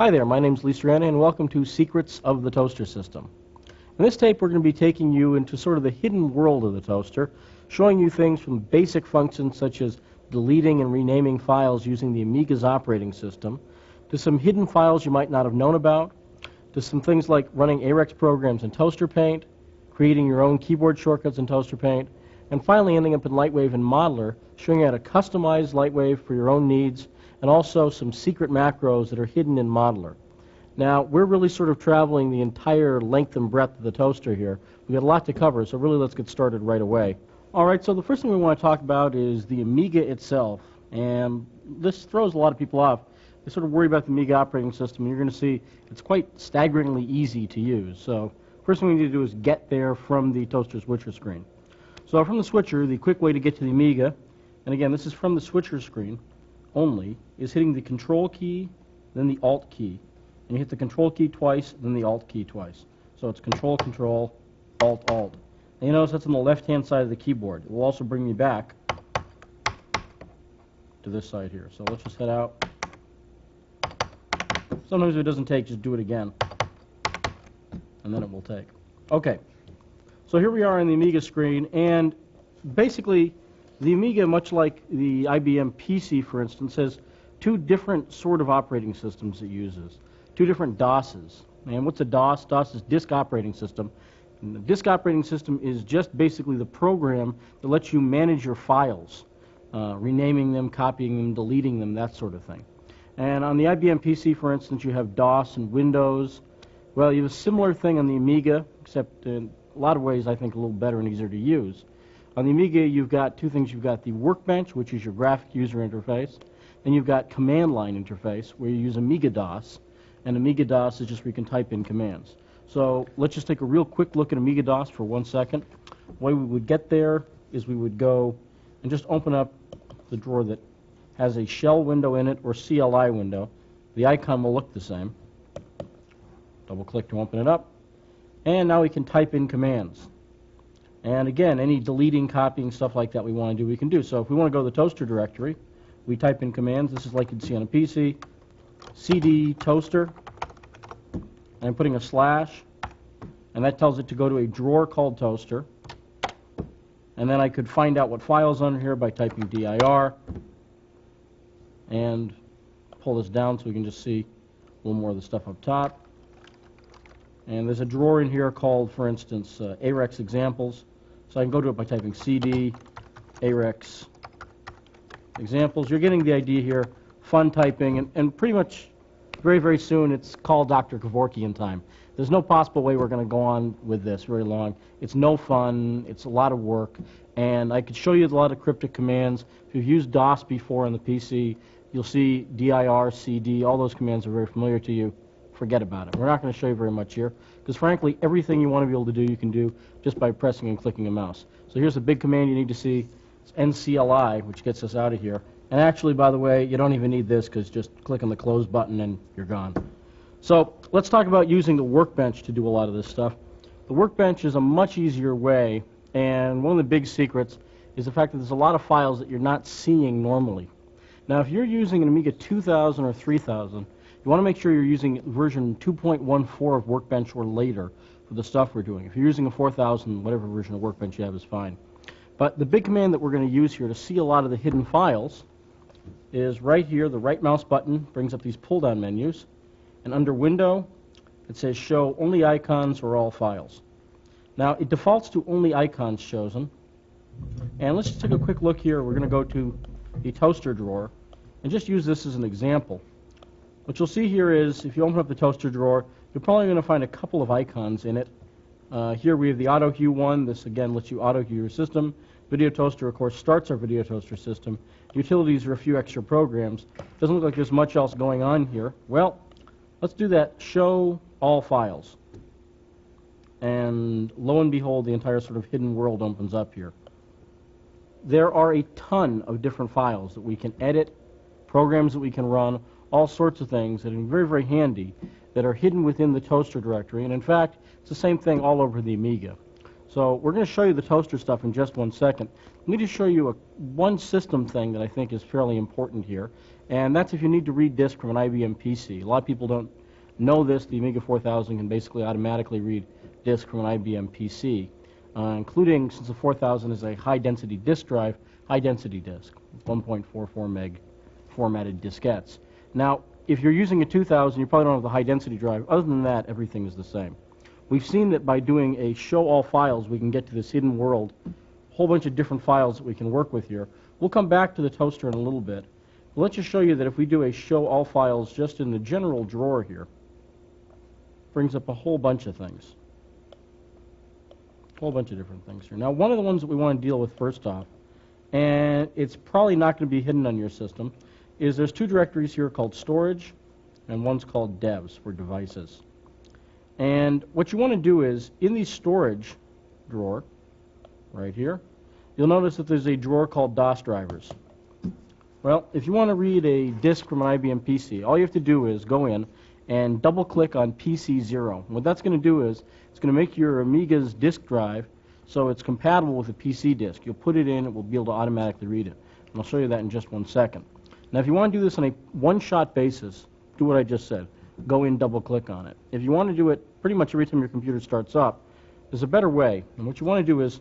Hi there, my name's Lee Serrana, and welcome to Secrets of the Toaster System. In this tape, we're going to be taking you into sort of the hidden world of the toaster, showing you things from basic functions such as deleting and renaming files using the Amiga's operating system, to some hidden files you might not have known about, to some things like running AREX programs in Toaster Paint, creating your own keyboard shortcuts in Toaster Paint, and finally ending up in LightWave and Modeler, showing you how to customize LightWave for your own needs, and also some secret macros that are hidden in Modeler. Now, we're really sort of traveling the entire length and breadth of the toaster here. We've got a lot to cover, so really let's get started right away. All right, so the first thing we want to talk about is the Amiga itself, and this throws a lot of people off. They sort of worry about the Amiga operating system, and you're going to see it's quite staggeringly easy to use. So first thing we need to do is get there from the toaster switcher screen. So from the switcher, the quick way to get to the Amiga, and again, this is from the switcher screen only, is hitting the Control key, then the Alt key. And you hit the Control key twice, then the Alt key twice. So it's Control, Control, Alt, Alt. And you notice that's on the left-hand side of the keyboard. It will also bring me back to this side here. So let's just head out. Sometimes if it doesn't take, just do it again. And then it will take. Okay. So here we are on the Amiga screen, and basically the Amiga, much like the IBM PC, for instance, has two different sort of operating systems it uses, two different DOSes. And what's a DOS? DOS is Disk Operating System. And the Disk Operating System is just basically the program that lets you manage your files, renaming them, copying them, deleting them, that sort of thing. And on the IBM PC, for instance, you have DOS and Windows. Well, you have a similar thing on the Amiga, except in a lot of ways I think a little better and easier to use. On the Amiga, you've got two things. You've got the Workbench, which is your graphic user interface, and you've got command line interface, where you use Amiga DOS, and Amiga DOS is just where you can type in commands. So let's just take a real quick look at Amiga DOS for 1 second. The way we would get there is we would go and just open up the drawer that has a shell window in it or CLI window. The icon will look the same. Double click to open it up. And now we can type in commands. And again, any deleting, copying, stuff like that we want to do, we can do. So if we want to go to the toaster directory, we type in commands. This is like you'd see on a PC. CD toaster. And I'm putting a slash. And that tells it to go to a drawer called toaster. And then I could find out what file's under here by typing dir. And pull this down so we can just see a little more of the stuff up top. And there's a drawer in here called, for instance, AREX examples. So I can go to it by typing CD, AREX examples. You're getting the idea here. Fun typing, and pretty much very, very soon it's called Dr. Kevorkian time. There's no possible way we're going to go on with this very long. It's no fun. It's a lot of work. And I could show you a lot of cryptic commands. If you've used DOS before on the PC, you'll see dir, cd, all those commands are very familiar to you. Forget about it. We're not going to show you very much here, because frankly, everything you want to be able to do, you can do just by pressing and clicking a mouse. So here's a big command you need to see. It's ncli, which gets us out of here. And actually, by the way, you don't even need this, because just click on the close button and you're gone. So let's talk about using the Workbench to do a lot of this stuff. The Workbench is a much easier way, and one of the big secrets is the fact that there's a lot of files that you're not seeing normally. Now, if you're using an Amiga 2000 or 3000, you want to make sure you're using version 2.14 of Workbench or later for the stuff we're doing. If you're using a 4000, whatever version of Workbench you have is fine. But the big command that we're going to use here to see a lot of the hidden files is right here. The right mouse button brings up these pull-down menus. And under Window, it says Show Only Icons or All Files. Now, it defaults to Only Icons Chosen. And let's just take a quick look here. We're going to go to the toaster drawer and just use this as an example. What you'll see here is, if you open up the toaster drawer, you're probably going to find a couple of icons in it. Here we have the auto hue one. This again lets you auto hue your system. Video toaster, of course, starts our video toaster system. Utilities are a few extra programs. Doesn't look like there's much else going on here. Well, let's do that. Show all files. And lo and behold, the entire sort of hidden world opens up here. There are a ton of different files that we can edit, programs that we can run, all sorts of things that are very, very handy that are hidden within the toaster directory. And in fact, it's the same thing all over the Amiga. So we're going to show you the toaster stuff in just one second. Let me just show you one system thing that I think is fairly important here, and that's if you need to read disk from an IBM PC. A lot of people don't know this. The Amiga 4000 can basically automatically read disk from an IBM PC, including, since the 4000 is a high-density disk drive, high-density disk, 1.44 meg formatted diskettes. Now, if you're using a 2000, you probably don't have the high-density drive. Other than that, everything is the same. We've seen that by doing a show all files, we can get to this hidden world, a whole bunch of different files that we can work with here. We'll come back to the toaster in a little bit. But let's just show you that if we do a show all files just in the general drawer here, brings up a whole bunch of things. A whole bunch of different things here. Now, one of the ones that we want to deal with first off, and it's probably not going to be hidden on your system, is there's two directories here called storage, and one's called devs for devices. And what you want to do is, in the storage drawer, right here, you'll notice that there's a drawer called DOS drivers. Well, if you want to read a disk from an IBM PC, all you have to do is go in and double-click on PC0. And what that's going to do is, it's going to make your Amiga's disk drive so it's compatible with a PC disk. You'll put it in, it will be able to automatically read it. And I'll show you that in just one second. Now, if you want to do this on a one-shot basis, do what I just said. Go in, double-click on it. If you want to do it pretty much every time your computer starts up, there's a better way. And what you want to do is,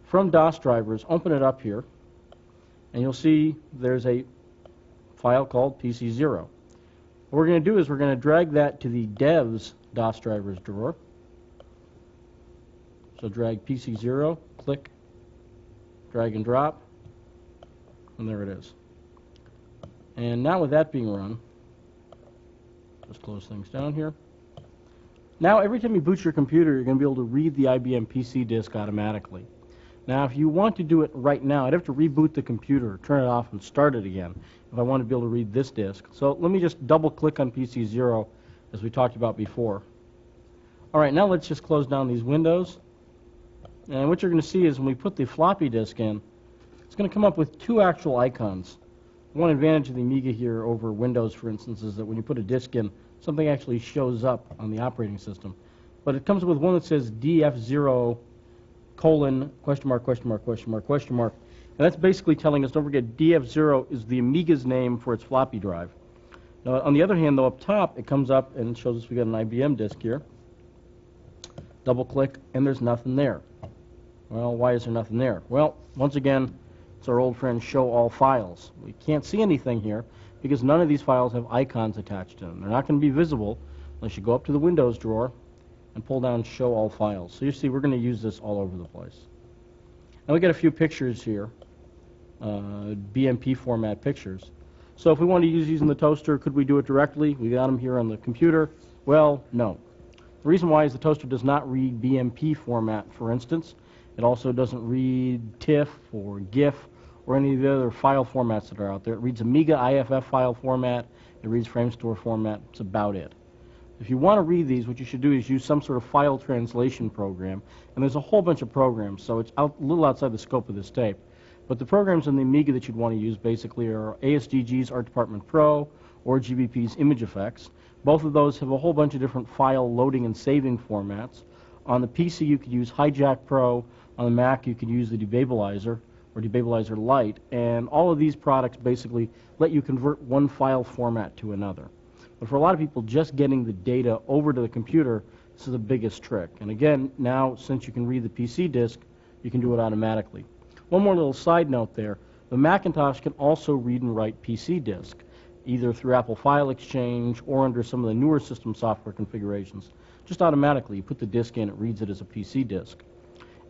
from DOS drivers, open it up here, and you'll see there's a file called PC0. What we're going to do is we're going to drag that to the devs DOS drivers drawer. So drag PC0, click, drag and drop, and there it is. And now with that being run, just close things down here. Now every time you boot your computer, you're going to be able to read the IBM PC disk automatically. Now if you want to do it right now, I'd have to reboot the computer, turn it off, and start it again if I want to be able to read this disk. So let me just double click on PC0 as we talked about before. Alright, now let's just close down these windows. And what you're going to see is when we put the floppy disk in, it's going to come up with two actual icons. One advantage of the Amiga here over Windows, for instance, is that when you put a disk in, something actually shows up on the operating system. But it comes with one that says DF0 colon question mark question mark question mark question mark. And that's basically telling us, don't forget, DF0 is the Amiga's name for its floppy drive. Now, on the other hand, though, up top, it comes up and it shows us we got an IBM disk here. Double click, and there's nothing there. Well, why is there nothing there? Well, once again, it's our old friend show all files. We can't see anything here because none of these files have icons attached to them. They're not going to be visible unless you go up to the Windows drawer and pull down show all files. So you see we're going to use this all over the place. And we got a few pictures here, BMP format pictures. So if we want to use these in the toaster, could we do it directly? We got them here on the computer. Well, no. The reason why is the toaster does not read BMP format, for instance. It also doesn't read TIFF or GIF or any of the other file formats that are out there. It reads Amiga IFF file format. It reads Framestore format. That's about it. If you want to read these, what you should do is use some sort of file translation program. And there's a whole bunch of programs, so it's a little outside the scope of this tape. But the programs in the Amiga that you'd want to use basically are ASGG's Art Department Pro or GBP's Image Effects. Both of those have a whole bunch of different file loading and saving formats. On the PC, you could use Hijack Pro. On the Mac, you could use the Debabilizer or Debabilizer Lite. And all of these products basically let you convert one file format to another. But for a lot of people, just getting the data over to the computer, this is the biggest trick. And again, now, since you can read the PC disk, you can do it automatically. One more little side note there. The Macintosh can also read and write PC disk, either through Apple File Exchange or under some of the newer system software configurations. Just automatically, you put the disk in, it reads it as a PC disk.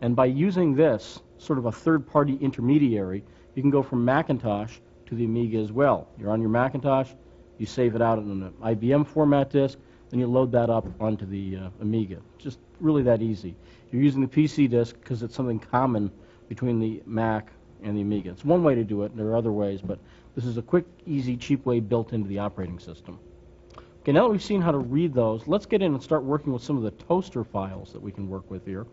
And by using this, sort of a third-party intermediary, you can go from Macintosh to the Amiga as well. You're on your Macintosh, you save it out in an IBM format disk, then you load that up onto the Amiga. Just really that easy. You're using the PC disk because it's something common between the Mac and the Amiga. It's one way to do it. There are other ways, but this is a quick, easy, cheap way built into the operating system. Okay, now that we've seen how to read those, let's get in and start working with some of the toaster files that we can work with here.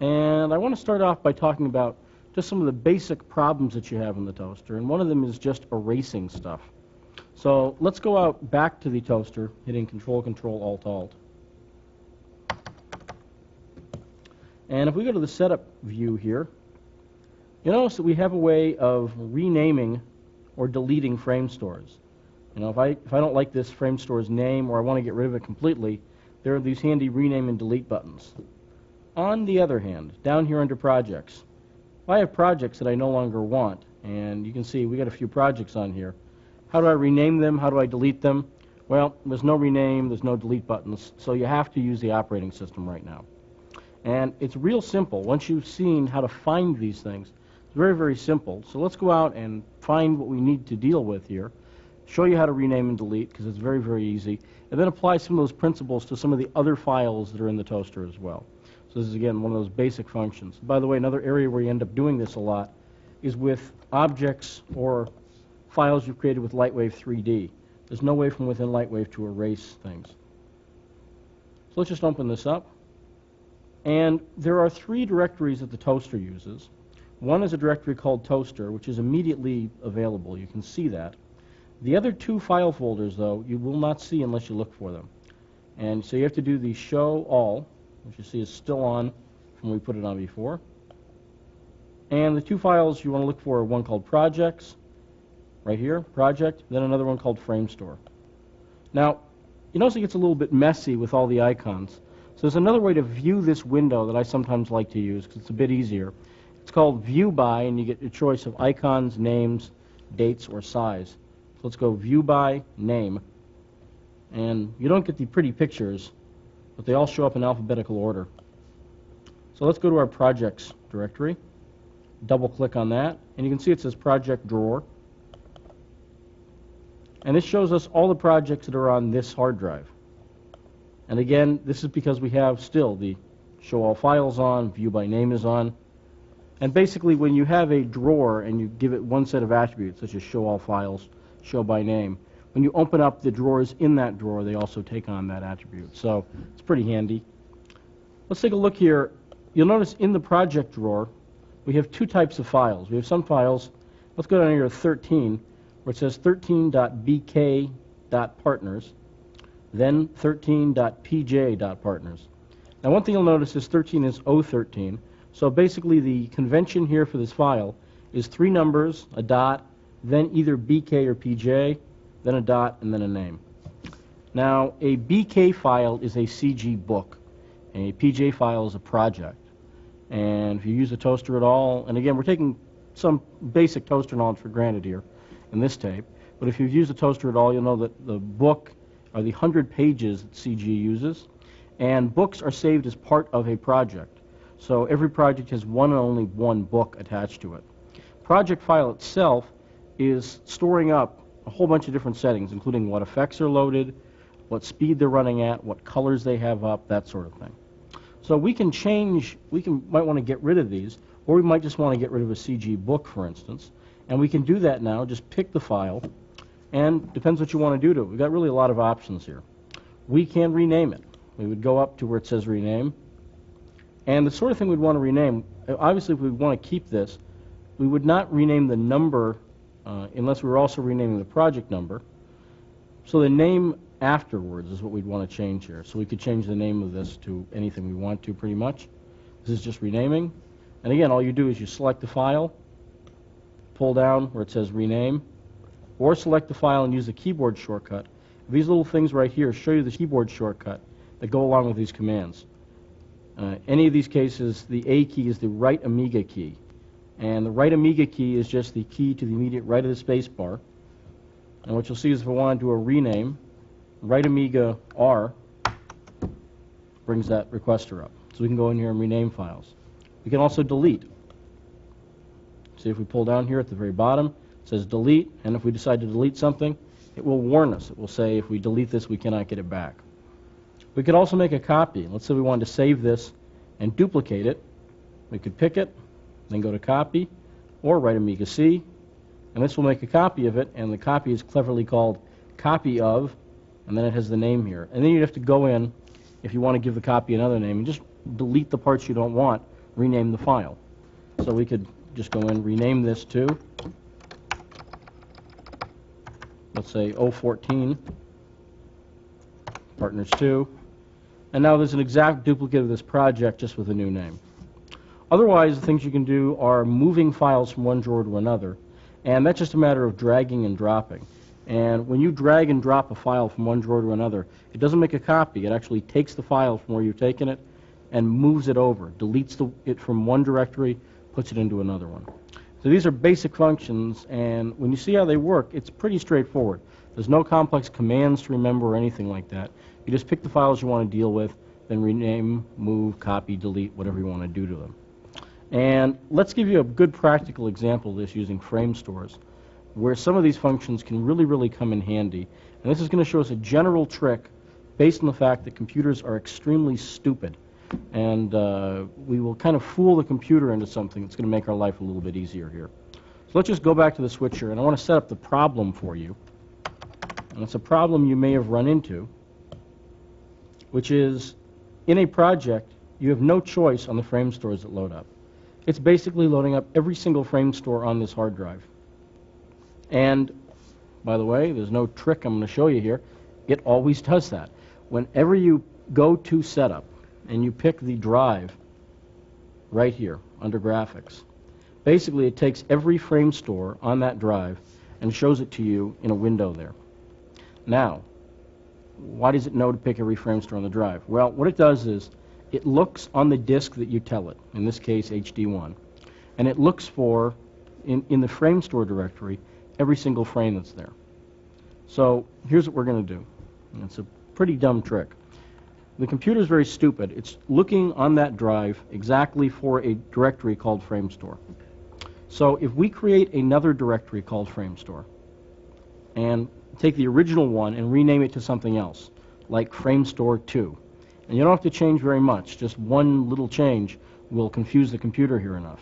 And I want to start off by talking about just some of the basic problems that you have in the toaster, and one of them is just erasing stuff. So let's go out back to the toaster, hitting Control, Alt, Alt. And if we go to the setup view here, you'll notice that we have a way of renaming or deleting frame stores. If I don't like this frame store's name or I want to get rid of it completely, there are these handy rename and delete buttons. On the other hand, down here under projects, if I have projects that I no longer want, and you can see we got a few projects on here, how do I rename them? How do I delete them? Well, there's no rename, there's no delete buttons, so you have to use the operating system right now. And it's real simple. Once you've seen how to find these things, it's very, very simple. So let's go out and find what we need to deal with here, show you how to rename and delete, because it's very, very easy, and then apply some of those principles to some of the other files that are in the toaster as well. So this is, again, one of those basic functions. By the way, another area where you end up doing this a lot is with objects or files you've created with LightWave 3D. There's no way from within LightWave to erase things. So let's just open this up. And there are 3 directories that the toaster uses. One is a directory called toaster, which is immediately available. You can see that. The other 2 file folders, though, you will not see unless you look for them. And so you have to do the show all, which you see is still on from when we put it on before. And the 2 files you want to look for are one called projects, right here, project, then another one called frame store. Now, you notice it gets a little bit messy with all the icons. So there's another way to view this window that I sometimes like to use because it's a bit easier. It's called View By, and you get a choice of icons, names, dates, or size. So let's go View By, Name. And you don't get the pretty pictures, but they all show up in alphabetical order. So let's go to our Projects directory. Double-click on that, and you can see it says Project Drawer. And this shows us all the projects that are on this hard drive. And again, this is because we have still the Show All Files on, View By Name is on. And basically, when you have a drawer and you give it one set of attributes, such as Show All Files, Show By Name, when you open up the drawers in that drawer, they also take on that attribute. So it's pretty handy. Let's take a look here. You'll notice in the project drawer, we have 2 types of files. We have some files, let's go down here to 13, where it says 13.bk.partners, then 13.pj.partners. Now one thing you'll notice is 13 is 013, so basically the convention here for this file is 3 numbers, a dot, then either bk or pj, then a dot, and then a name. Now a bk file is a CG book, a pj file is a project. And if you use a toaster at all, and again, we're taking some basic toaster knowledge for granted here in this tape, but if you've used a toaster at all, you'll know that the book are the 100 pages that CG uses, and books are saved as part of a project. So every project has one and only one book attached to it. Project file itself is storing up a whole bunch of different settings, including what effects are loaded, what speed they're running at, what colors they have up, that sort of thing. So we can change, might want to get rid of these, or we might just want to get rid of a CG book, for instance. And we can do that now, just pick the file, and depends what you want to do to it. We've got really a lot of options here. We can rename it. We would go up to where it says rename, and the sort of thing we'd want to rename, obviously if we want to keep this, we would not rename the number unless we were also renaming the project number. So the name afterwards is what we'd want to change here. So we could change the name of this to anything we want to pretty much. This is just renaming. And again, all you do is you select the file, pull down where it says rename, or select the file and use the keyboard shortcut. These little things right here show you the keyboard shortcut that go along with these commands. Any of these cases, the A key is the right Amiga key. And the right Amiga key is just the key to the immediate right of the space bar. And what you'll see is if I want to do a rename, right Amiga R brings that requester up. So we can go in here and rename files. We can also delete. See if we pull down here at the very bottom, it says delete, and if we decide to delete something, it will warn us. It will say if we delete this, we cannot get it back. We could also make a copy. Let's say we wanted to save this and duplicate it. We could pick it, then go to copy, or write Amiga C, and this will make a copy of it, and the copy is cleverly called copy of, and then it has the name here. And then you'd have to go in, if you want to give the copy another name, and just delete the parts you don't want, rename the file. So we could just go in, rename this to, let's say 014, partners 2, and now there's an exact duplicate of this project just with a new name. Otherwise, the things you can do are moving files from one drawer to another, and that's just a matter of dragging and dropping. And when you drag and drop a file from one drawer to another, it doesn't make a copy. It actually takes the file from where you've taken it and moves it over, deletes it from one directory, puts it into another one. So these are basic functions, and when you see how they work, it's pretty straightforward. There's no complex commands to remember or anything like that. You just pick the files you want to deal with, then rename, move, copy, delete, whatever you want to do to them. And let's give you a good practical example of this using frame stores, where some of these functions can really come in handy. And this is going to show us a general trick based on the fact that computers are extremely stupid. And we will kind of fool the computer into something that's going to make our life a little bit easier here. So let's just go back to the switcher, and I want to set up the problem for you. And it's a problem you may have run into, which is in a project, you have no choice on the frame stores that load up. It's basically loading up every single frame store on this hard drive. And, by the way, there's no trick I'm going to show you here. It always does that. Whenever you go to Setup and you pick the drive right here under Graphics, basically it takes every frame store on that drive and shows it to you in a window there. Now, why does it know to pick every frame store on the drive? Well, what it does is it looks on the disk that you tell it, in this case HD1, and it looks for, in the frame store directory, every single frame that's there. So here's what we're going to do. And it's a pretty dumb trick. The computer is very stupid. It's looking on that drive exactly for a directory called frame store. So if we create another directory called frame store and take the original one and rename it to something else, like frame store 2, and you don't have to change very much, just one little change will confuse the computer here enough.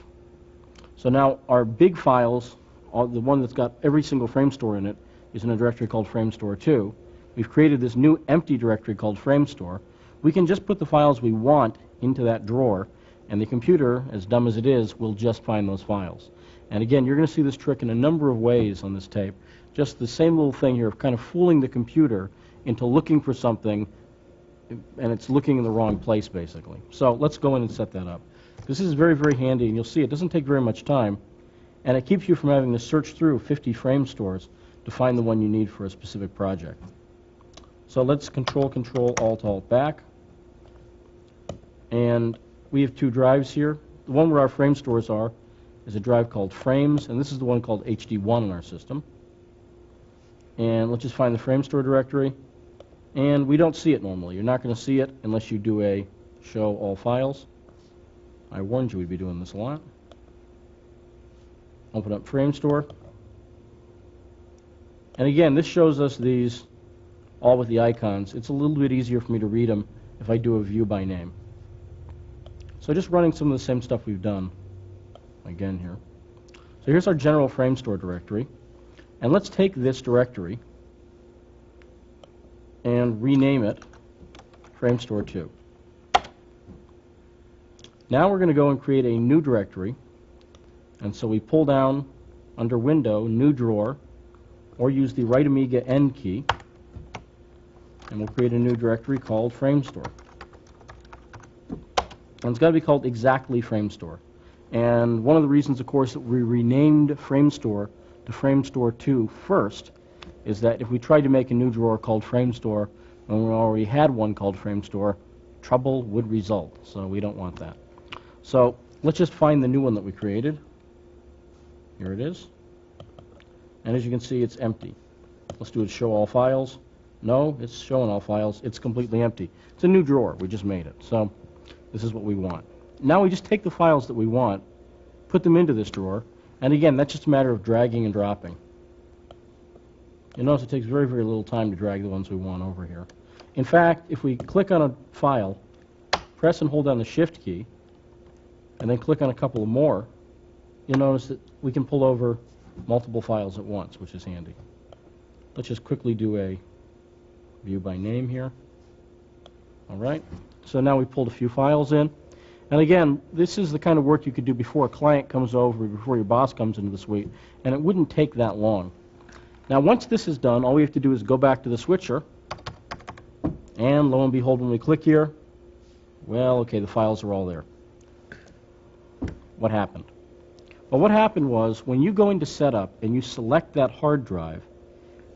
So now our big files, the one that's got every single frame store in it, is in a directory called frame store 2. We've created this new empty directory called frame store. We can just put the files we want into that drawer, and the computer, as dumb as it is, will just find those files. And again, you're going to see this trick in a number of ways on this tape. Just the same little thing here of kind of fooling the computer into looking for something, and it's looking in the wrong place, basically. So let's go in and set that up. This is very handy, and you'll see it doesn't take very much time, and it keeps you from having to search through 50 frame stores to find the one you need for a specific project. So let's Control-Alt back. And we have two drives here. The one where our frame stores are is a drive called Frames, and this is the one called HD1 in our system. And let's just find the frame store directory. And we don't see it normally. You're not going to see it unless you do a Show All Files. I warned you we'd be doing this a lot. Open up frame store. And again, this shows us these all with the icons. It's a little bit easier for me to read them if I do a view by name. So just running some of the same stuff we've done again here. So here's our general frame store directory. And let's take this directory and rename it frame store 2. Now we're going to go and create a new directory. And so we pull down under Window, New Drawer, or use the right Amiga N key, and we'll create a new directory called Frame Store. And it's got to be called exactly Frame Store. And one of the reasons, of course, that we renamed Frame Store to Frame Store 2 first is that if we tried to make a new drawer called Frame Store when we already had one called Frame Store, trouble would result. So we don't want that. So let's just find the new one that we created. Here it is. And as you can see, it's empty. Let's do a Show All Files. No, it's showing all files. It's completely empty. It's a new drawer. We just made it. So this is what we want. Now we just take the files that we want, put them into this drawer, and again, that's just a matter of dragging and dropping. You'll notice it takes very little time to drag the ones we want over here. In fact, if we click on a file, press and hold down the Shift key, and then click on a couple more, you'll notice that we can pull over multiple files at once, which is handy. Let's just quickly do a view by name here. All right. So now we pulled a few files in. And again, this is the kind of work you could do before a client comes over, before your boss comes into the suite, and it wouldn't take that long. Now, once this is done, all we have to do is go back to the switcher, and lo and behold, when we click here, well, okay, the files are all there. what happened. Well, what happened was when you go into setup and you select that hard drive,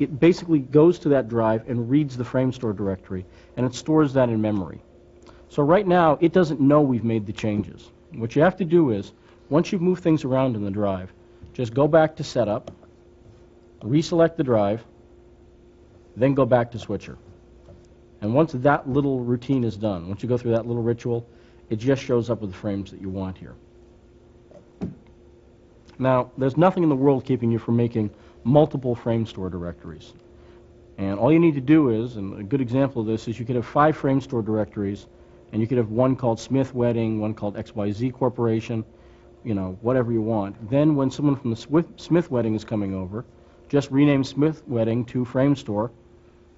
it basically goes to that drive and reads the frame store directory, and it stores that in memory. So right now, it doesn't know we've made the changes. What you have to do is, once you've moved things around in the drive, just go back to setup, reselect the drive, then go back to switcher. And once that little routine is done, once you go through that little ritual, it just shows up with the frames that you want here. Now, there's nothing in the world keeping you from making multiple frame store directories. And all you need to do is, and a good example of this is you could have 5 frame store directories, and you could have one called Smith Wedding, one called XYZ Corporation, you know, whatever you want. Then when someone from the Smith Wedding is coming over, just rename Smith Wedding to frame store,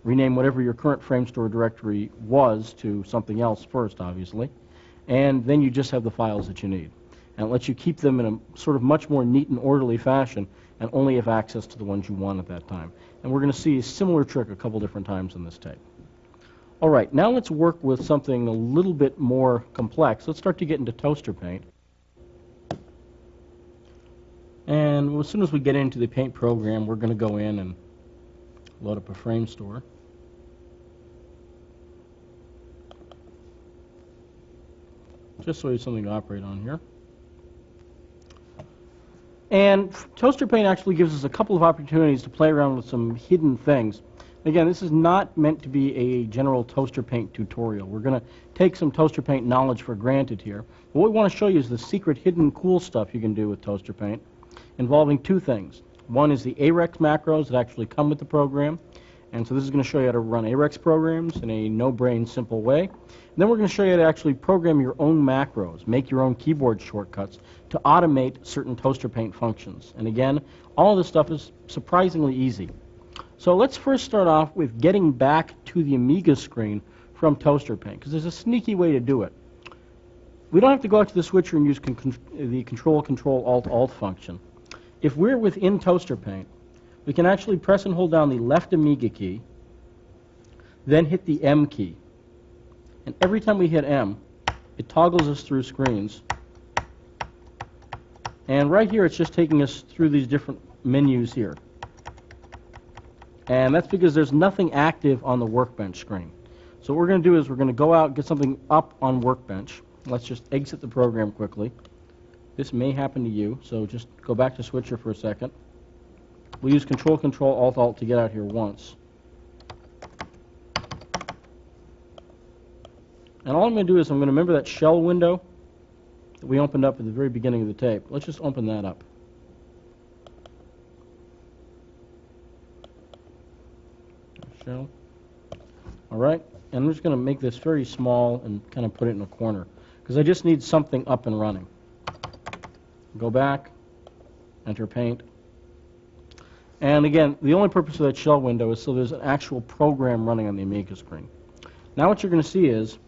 rename whatever your current frame store directory was to something else first, obviously, and then you just have the files that you need. And it lets you keep them in a sort of much more neat and orderly fashion and only have access to the ones you want at that time. And we're going to see a similar trick a couple different times in this tape. All right, now let's work with something a little bit more complex. Let's start to get into Toaster Paint. And as soon as we get into the Paint program, we're going to go in and load up a frame store. Just so we have something to operate on here. And Toaster Paint actually gives us a couple of opportunities to play around with some hidden things. Again, this is not meant to be a general Toaster Paint tutorial. We're going to take some Toaster Paint knowledge for granted here. But what we want to show you is the secret, hidden, cool stuff you can do with Toaster Paint, involving 2 things. One is the AREX macros that actually come with the program. And so this is going to show you how to run AREX programs in a no-brain, simple way. And then we're going to show you how to actually program your own macros, make your own keyboard shortcuts to automate certain Toaster Paint functions. And again, all of this stuff is surprisingly easy. So let's first start off with getting back to the Amiga screen from Toaster Paint, because there's a sneaky way to do it. We don't have to go out to the switcher and use the Control-Alt-Alt function. If we're within Toaster Paint, we can actually press and hold down the left Amiga key, then hit the M key. And every time we hit M, it toggles us through screens. And right here, it's just taking us through these different menus here. And that's because there's nothing active on the Workbench screen. So what we're going to do is we're going to go out and get something up on Workbench. Let's just exit the program quickly. This may happen to you, so just go back to switcher for a second. We'll use Control-Alt-Alt to get out here once. And all I'm going to do is I'm going to remember that shell window that we opened up at the very beginning of the tape. Let's just open that up. Shell. All right, and I'm just going to make this very small and kind of put it in a corner, because I just need something up and running. Go back, enter Paint. And again, the only purpose of that shell window is so there's an actual program running on the Amiga screen. Now what you're going to see is,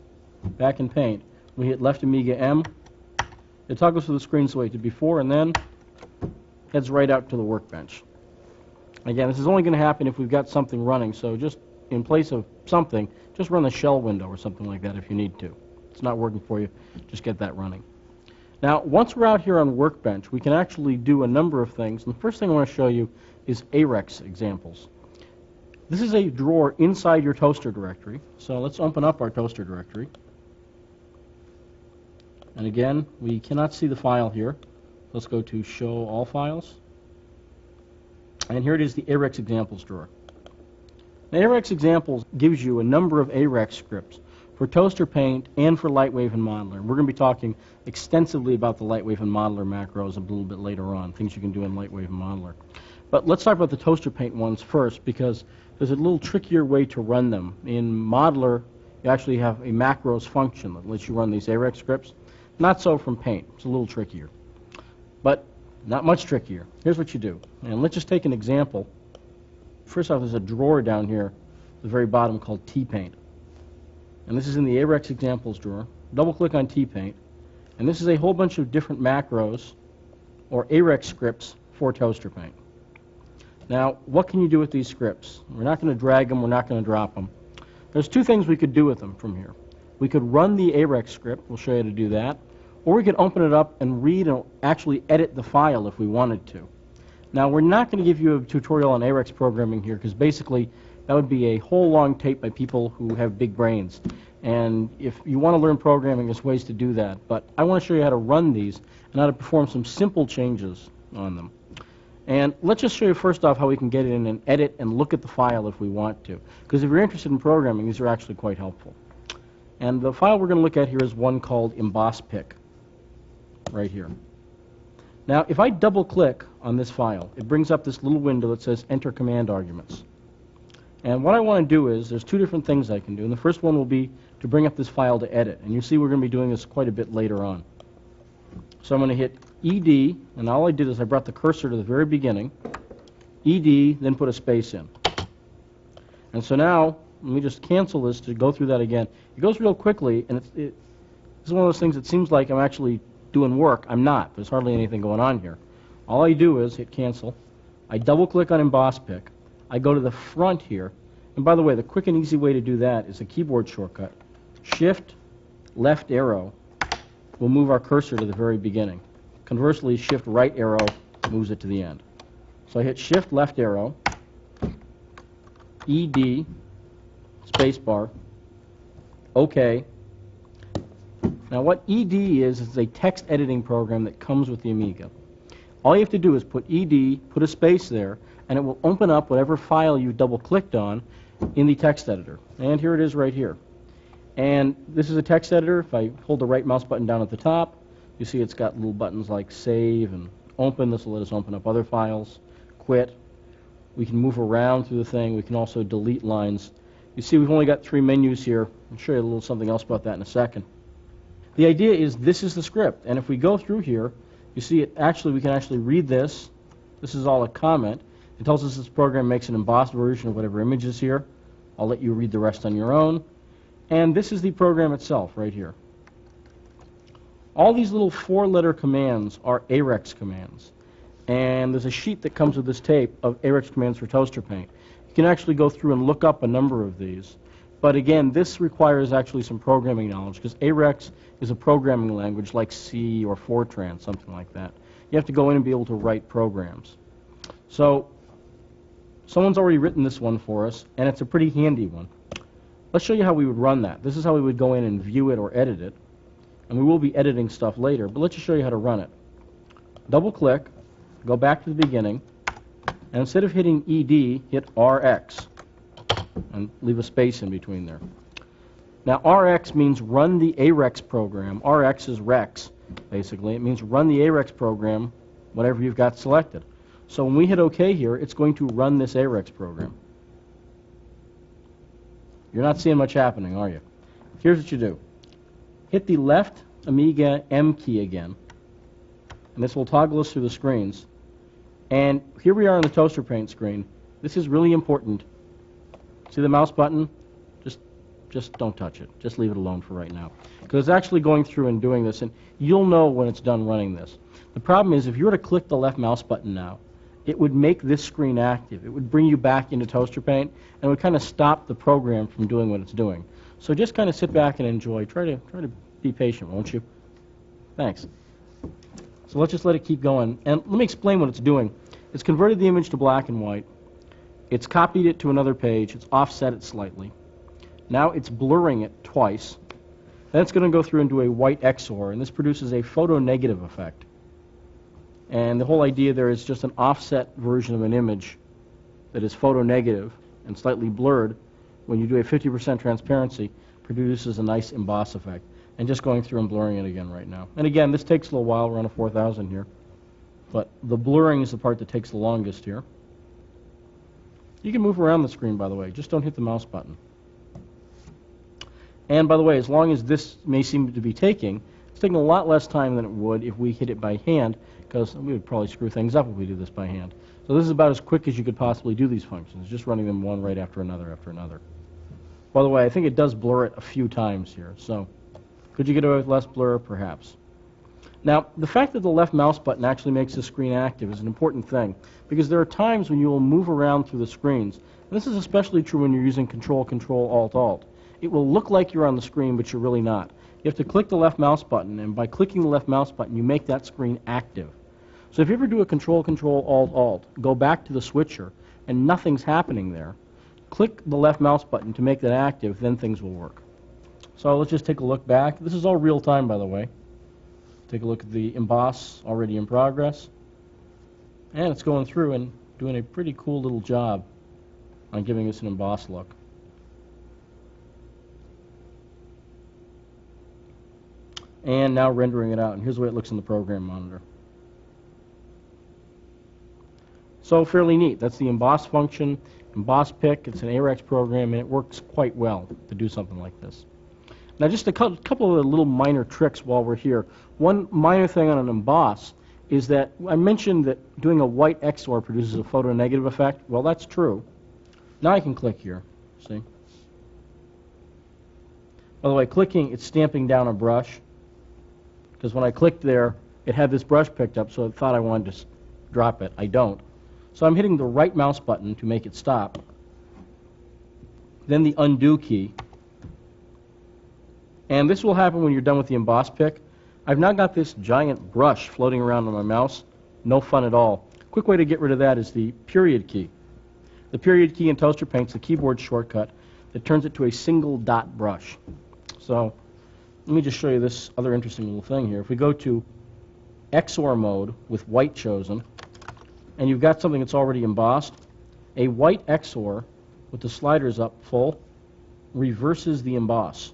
back in Paint, we hit left Amiga M, it toggles through the screens the way it did before, and then heads right out to the Workbench. Again, this is only going to happen if we've got something running, so just in place of something, just run the shell window or something like that if you need to. If it's not working for you, just get that running. Now, once we're out here on Workbench, we can actually do a number of things. And the first thing I want to show you is AREX examples. This is a drawer inside your toaster directory. So let's open up our toaster directory. And again, we cannot see the file here. Let's go to Show All Files. And here it is, the AREX examples drawer. Now, AREX examples gives you a number of AREX scripts for Toaster Paint and for LightWave and Modeler. We're going to be talking extensively about the LightWave and Modeler macros a little bit later on, things you can do in LightWave and Modeler. But let's talk about the Toaster Paint ones first, because there's a little trickier way to run them. In Modeler, you actually have a macros function that lets you run these AREX scripts. Not so from Paint. It's a little trickier. But not much trickier. Here's what you do. And let's just take an example. First off, there's a drawer down here at the very bottom called T-Paint. And this is in the AREX examples drawer. Double-click on T-Paint. And this is a whole bunch of different macros or AREX scripts for Toaster Paint. Now, what can you do with these scripts? We're not going to drag them. We're not going to drop them. There's 2 things we could do with them from here. We could run the AREX script. We'll show you how to do that. or we could open it up and read and actually edit the file if we wanted to. Now, we're not going to give you a tutorial on AREX programming here, because basically that would be a whole long tape by people who have big brains. And if you want to learn programming, there's ways to do that. But I want to show you how to run these and how to perform some simple changes on them. And let's just show you first off how we can get in and edit and look at the file if we want to. Because if you're interested in programming, these are actually quite helpful. And the file we're going to look at here is one called emboss.pic, right here. Now, if I double-click on this file, it brings up this little window that says Enter Command Arguments. And what I want to do is, there's two different things I can do. And the first one will be to bring up this file to edit. And you see we're going to be doing this quite a bit later on. So I'm going to hit ED, and all I did is I brought the cursor to the very beginning, ED, then put a space in. And so now, let me just cancel this to go through that again. It goes real quickly, and this is one of those things that seems like I'm actually doing work. I'm not. There's hardly anything going on here. All I do is hit cancel. I double-click on emboss.pic. I go to the front here. And by the way, the quick and easy way to do that is a keyboard shortcut. Shift, left arrow will move our cursor to the very beginning. Conversely, shift right arrow moves it to the end. So I hit shift left arrow, ED, spacebar, OK. Now what ED is a text editing program that comes with the Amiga. All you have to do is put ED, put a space there, and it will open up whatever file you double-clicked on in the text editor. And here it is right here. And this is a text editor. If I hold the right mouse button down at the top, you see it's got little buttons like Save and Open. This will let us open up other files, Quit. We can move around through the thing. We can also delete lines. You see we've only got 3 menus here. I'll show you a little something else about that in a second. The idea is this is the script. And if we go through here, you see we can actually read this. This is all a comment. It tells us this program makes an embossed version of whatever image is here. I'll let you read the rest on your own. And this is the program itself right here. All these little 4-letter commands are AREX commands. And there's a sheet that comes with this tape of AREX commands for Toaster Paint. You can actually go through and look up a number of these. But again, this requires actually some programming knowledge, because AREX is a programming language like C or Fortran, something like that. You have to go in and be able to write programs. So someone's already written this one for us, and it's a pretty handy one. Let's show you how we would run that. This is how we would go in and view it or edit it. And we will be editing stuff later, but let's just show you how to run it. Double-click, go back to the beginning, and instead of hitting ED, hit RX, and leave a space in between there. Now, RX means run the AREX program. RX is Rex, basically. It means run the AREX program, whatever you've got selected. So when we hit OK here, it's going to run this AREX program. You're not seeing much happening, are you? Here's what you do. Hit the left Amiga M key again, and this will toggle us through the screens. And here we are on the Toaster Paint screen. This is really important. See the mouse button? Just don't touch it. Just leave it alone for right now. Because it's actually going through and doing this, and you'll know when it's done running this. The problem is, if you were to click the left mouse button now, it would make this screen active. It would bring you back into Toaster Paint, and it would kind of stop the program from doing what it's doing. So just kind of sit back and enjoy. Try to be patient, won't you? Thanks. So let's just let it keep going. And let me explain what it's doing. It's converted the image to black and white. It's copied it to another page. It's offset it slightly. Now it's blurring it twice. Then it's going to go through and do a white XOR, and this produces a photo-negative effect. And the whole idea there is just an offset version of an image that is photo-negative and slightly blurred. When you do a 50% transparency, produces a nice emboss effect. And just going through and blurring it again right now. And again, this takes a little while. We're on a 4000 here. But the blurring is the part that takes the longest here. You can move around the screen, by the way. Just don't hit the mouse button. And by the way, as long as this may seem to be taking, it's taking a lot less time than it would if we hit it by hand, because we would probably screw things up if we do this by hand. So this is about as quick as you could possibly do these functions, just running them one right after another after another. By the way, I think it does blur it a few times here, so could you get away with less blur? Perhaps. Now, the fact that the left mouse button actually makes the screen active is an important thing, because there are times when you will move around through the screens. And this is especially true when you're using Control, Alt. It will look like you're on the screen, but you're really not. You you have to click the left mouse button, and by clicking the left mouse button, you make that screen active. So if you ever do a Control-Alt-Alt, go back to the switcher, and nothing's happening there, click the left mouse button to make that active, then things will work. So let's just take a look back. This is all real time, by the way. Take a look at the emboss already in progress. And it's going through and doing a pretty cool little job on giving us an emboss look. And now rendering it out. And here's the way it looks in the program monitor. So fairly neat. That's the emboss function, emboss pick. It's an AREX program, and it works quite well to do something like this. Now just a couple of little minor tricks while we're here. One minor thing on an emboss is that I mentioned that doing a white XOR produces a photonegative effect. Well, that's true. Now I can click here, see? By the way, clicking, it's stamping down a brush, because when I clicked there, it had this brush picked up, so it thought I wanted to drop it. I don't. So I'm hitting the right mouse button to make it stop, then the undo key. And this will happen when you're done with the emboss pick. I've now got this giant brush floating around on my mouse. No fun at all. Quick way to get rid of that is the period key. The period key in Toaster Paint's the keyboard shortcut that turns it to a single dot brush. So let me just show you this other interesting little thing here. If we go to XOR mode with white chosen, and you've got something that's already embossed, a white XOR with the sliders up full reverses the emboss.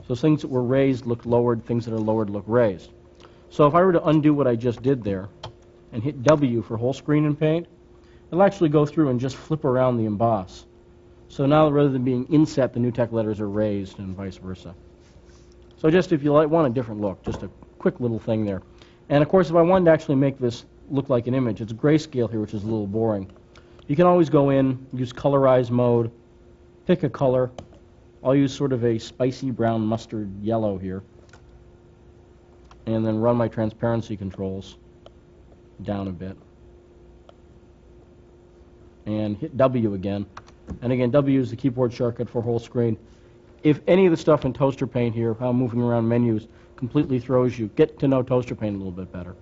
So things that were raised look lowered, things that are lowered look raised. So if I were to undo what I just did there and hit W for whole screen in Paint, it'll actually go through and just flip around the emboss. So now rather than being inset, the Newtek letters are raised and vice versa. So just if you want a different look, just a quick little thing there. And of course, if I wanted to actually make this look like an image, it's grayscale here, which is a little boring. You can always go in, use colorize mode, pick a color. I'll use sort of a spicy brown mustard yellow here, and then run my transparency controls down a bit. And hit W again. And again, W is the keyboard shortcut for whole screen. If any of the stuff in Toaster Paint here, how moving around menus, completely throws you, get to know Toaster Paint a little bit better.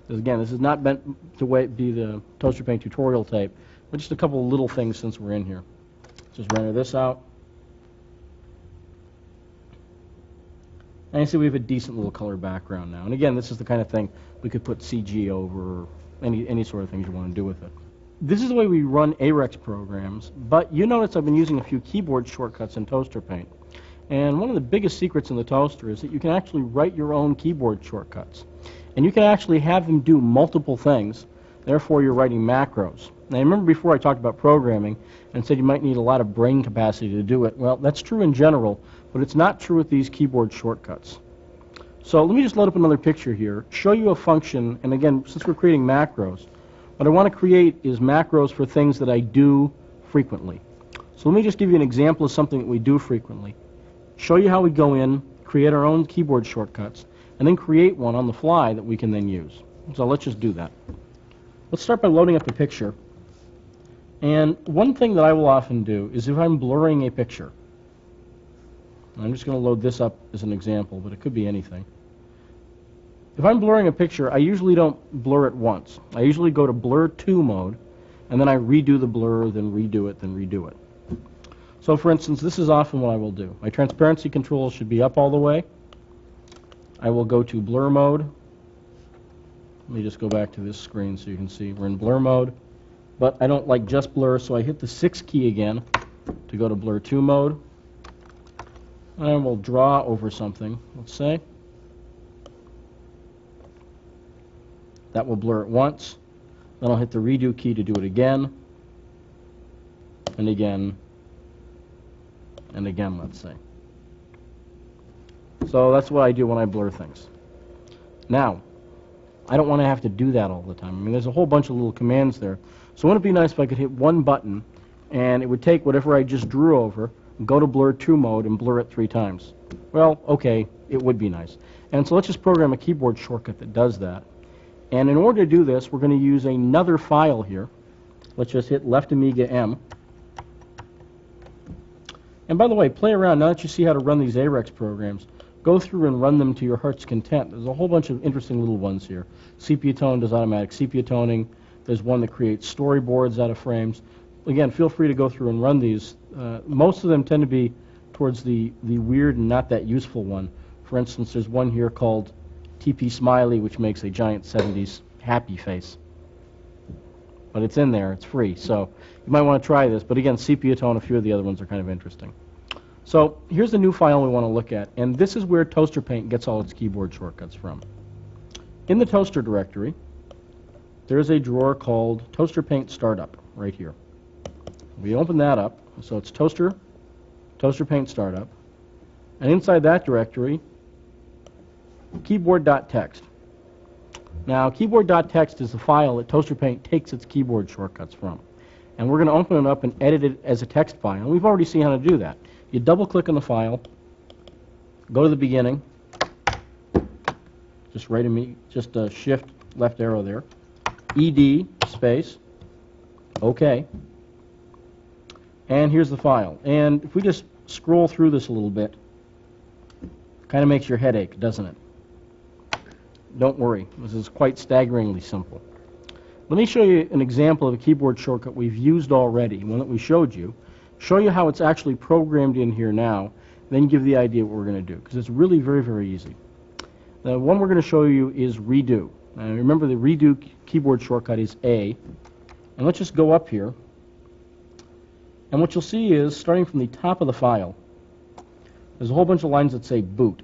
Because again, this is not meant to be the Toaster Paint tutorial tape, but just a couple of little things since we're in here. Just render this out. And you see we have a decent little color background now. And again, this is the kind of thing we could put CG over, or any sort of things you want to do with it. This is the way we run AREX programs, but you notice I've been using a few keyboard shortcuts in Toaster Paint. And one of the biggest secrets in the toaster is that you can actually write your own keyboard shortcuts. And you can actually have them do multiple things, therefore you're writing macros. Now, I remember before I talked about programming and said you might need a lot of brain capacity to do it. Well, that's true in general, but it's not true with these keyboard shortcuts. So let me just load up another picture here, show you a function, and again, since we're creating macros, what I want to create is macros for things that I do frequently. So let me just give you an example of something that we do frequently. Show you how we go in, create our own keyboard shortcuts, and then create one on the fly that we can then use. So let's just do that. Let's start by loading up a picture. And one thing that I will often do is if I'm blurring a picture, I'm just going to load this up as an example, but it could be anything. If I'm blurring a picture, I usually don't blur it once. I usually go to blur 2 mode, and then I redo the blur, then redo it, then redo it. So for instance, this is often what I will do. My transparency controls should be up all the way. I will go to blur mode. Let me just go back to this screen so you can see we're in blur mode. But I don't like just blur, so I hit the 6 key again to go to blur 2 mode. And I will draw over something, let's say. That will blur it once. Then I'll hit the redo key to do it again. And again. And again, let's say. So that's what I do when I blur things. Now, I don't want to have to do that all the time. I mean, there's a whole bunch of little commands there. So wouldn't it be nice if I could hit one button, and it would take whatever I just drew over, go to blur 2 mode, and blur it 3 times? Well, okay, it would be nice. And so let's just program a keyboard shortcut that does that. And in order to do this, we're going to use another file here. Let's just hit left Amiga M. And by the way, play around now that you see how to run these AREX programs. go through and run them to your heart's content. There's a whole bunch of interesting little ones here. Sepia tone does automatic sepia toning. There's one that creates storyboards out of frames. Again, feel free to go through and run these. Most of them tend to be towards the weird and not that useful one. For instance, there's one here called TP Smiley, which makes a giant 70s happy face. But it's in there, it's free, so you might want to try this. But again, sepia tone, a few of the other ones are kind of interesting. So here's the new file we want to look at, and this is where Toaster Paint gets all its keyboard shortcuts from. In the Toaster directory, there's a drawer called Toaster Paint Startup right here. We open that up, so it's Toaster Paint Startup, and inside that directory, keyboard.txt. Now, keyboard.txt is the file that Toaster Paint takes its keyboard shortcuts from. And we're going to open it up and edit it as a text file. And we've already seen how to do that. You double-click on the file, go to the beginning, just shift left arrow there, ed space, OK. And here's the file. And if we just scroll through this a little bit, kind of makes your head ache, doesn't it? Don't worry, this is quite staggeringly simple. Let me show you an example of a keyboard shortcut we've used already, one that we showed you, show you how it's actually programmed in here now, then give the idea what we're going to do, because it's really very, very easy. The one we're going to show you is redo. Now remember the redo keyboard shortcut is A, and let's just go up here, and what you'll see is, starting from the top of the file, there's a whole bunch of lines that say boot.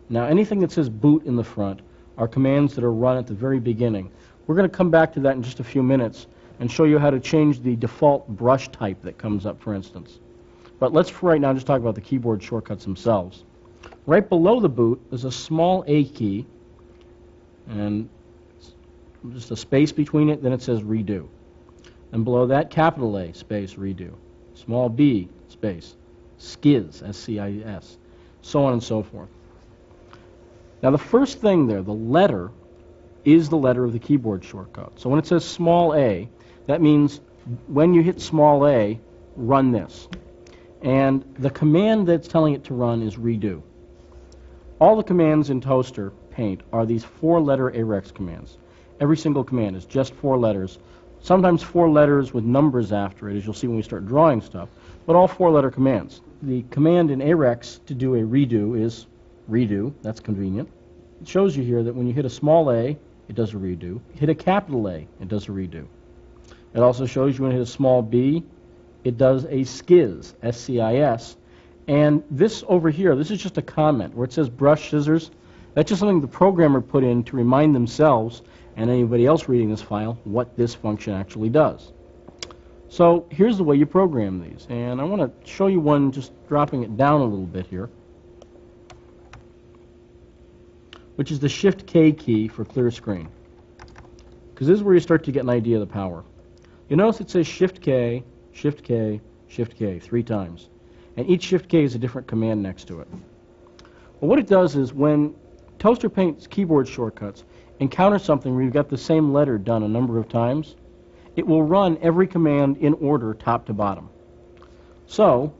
Now anything that says boot in the front are commands that are run at the very beginning. We're going to come back to that in just a few minutes and show you how to change the default brush type that comes up, for instance. But let's, for right now, just talk about the keyboard shortcuts themselves. Right below the boot is a small A key, and just a space between it, then it says redo. And below that, capital A, space, redo. Small b, space, skiz, S-C-I-S, so on and so forth. Now the first thing there, the letter, is the letter of the keyboard shortcut. So when it says small a, that means when you hit small a, run this. And the command that's telling it to run is redo. All the commands in Toaster Paint are these 4-letter AREX commands. Every single command is just 4 letters. Sometimes 4 letters with numbers after it, as you'll see when we start drawing stuff, but all 4-letter commands. The command in AREX to do a redo is redo. That's convenient. It shows you here that when you hit a small a, it does a redo. Hit a capital A, it does a redo. It also shows you when you hit a small b, it does a skiz, S-C-I-S. And this over here, this is just a comment where it says brush scissors. That's just something the programmer put in to remind themselves and anybody else reading this file what this function actually does. So here's the way you program these. And I want to show you one just dropping it down a little bit here, which is the Shift-K key for clear screen. Because this is where you start to get an idea of the power. You notice it says Shift-K, Shift-K, Shift-K 3 times. And each Shift-K is a different command next to it. Well, what it does is when Toaster Paint's keyboard shortcuts encounter something where you've got the same letter done a number of times, it will run every command in order top to bottom. So,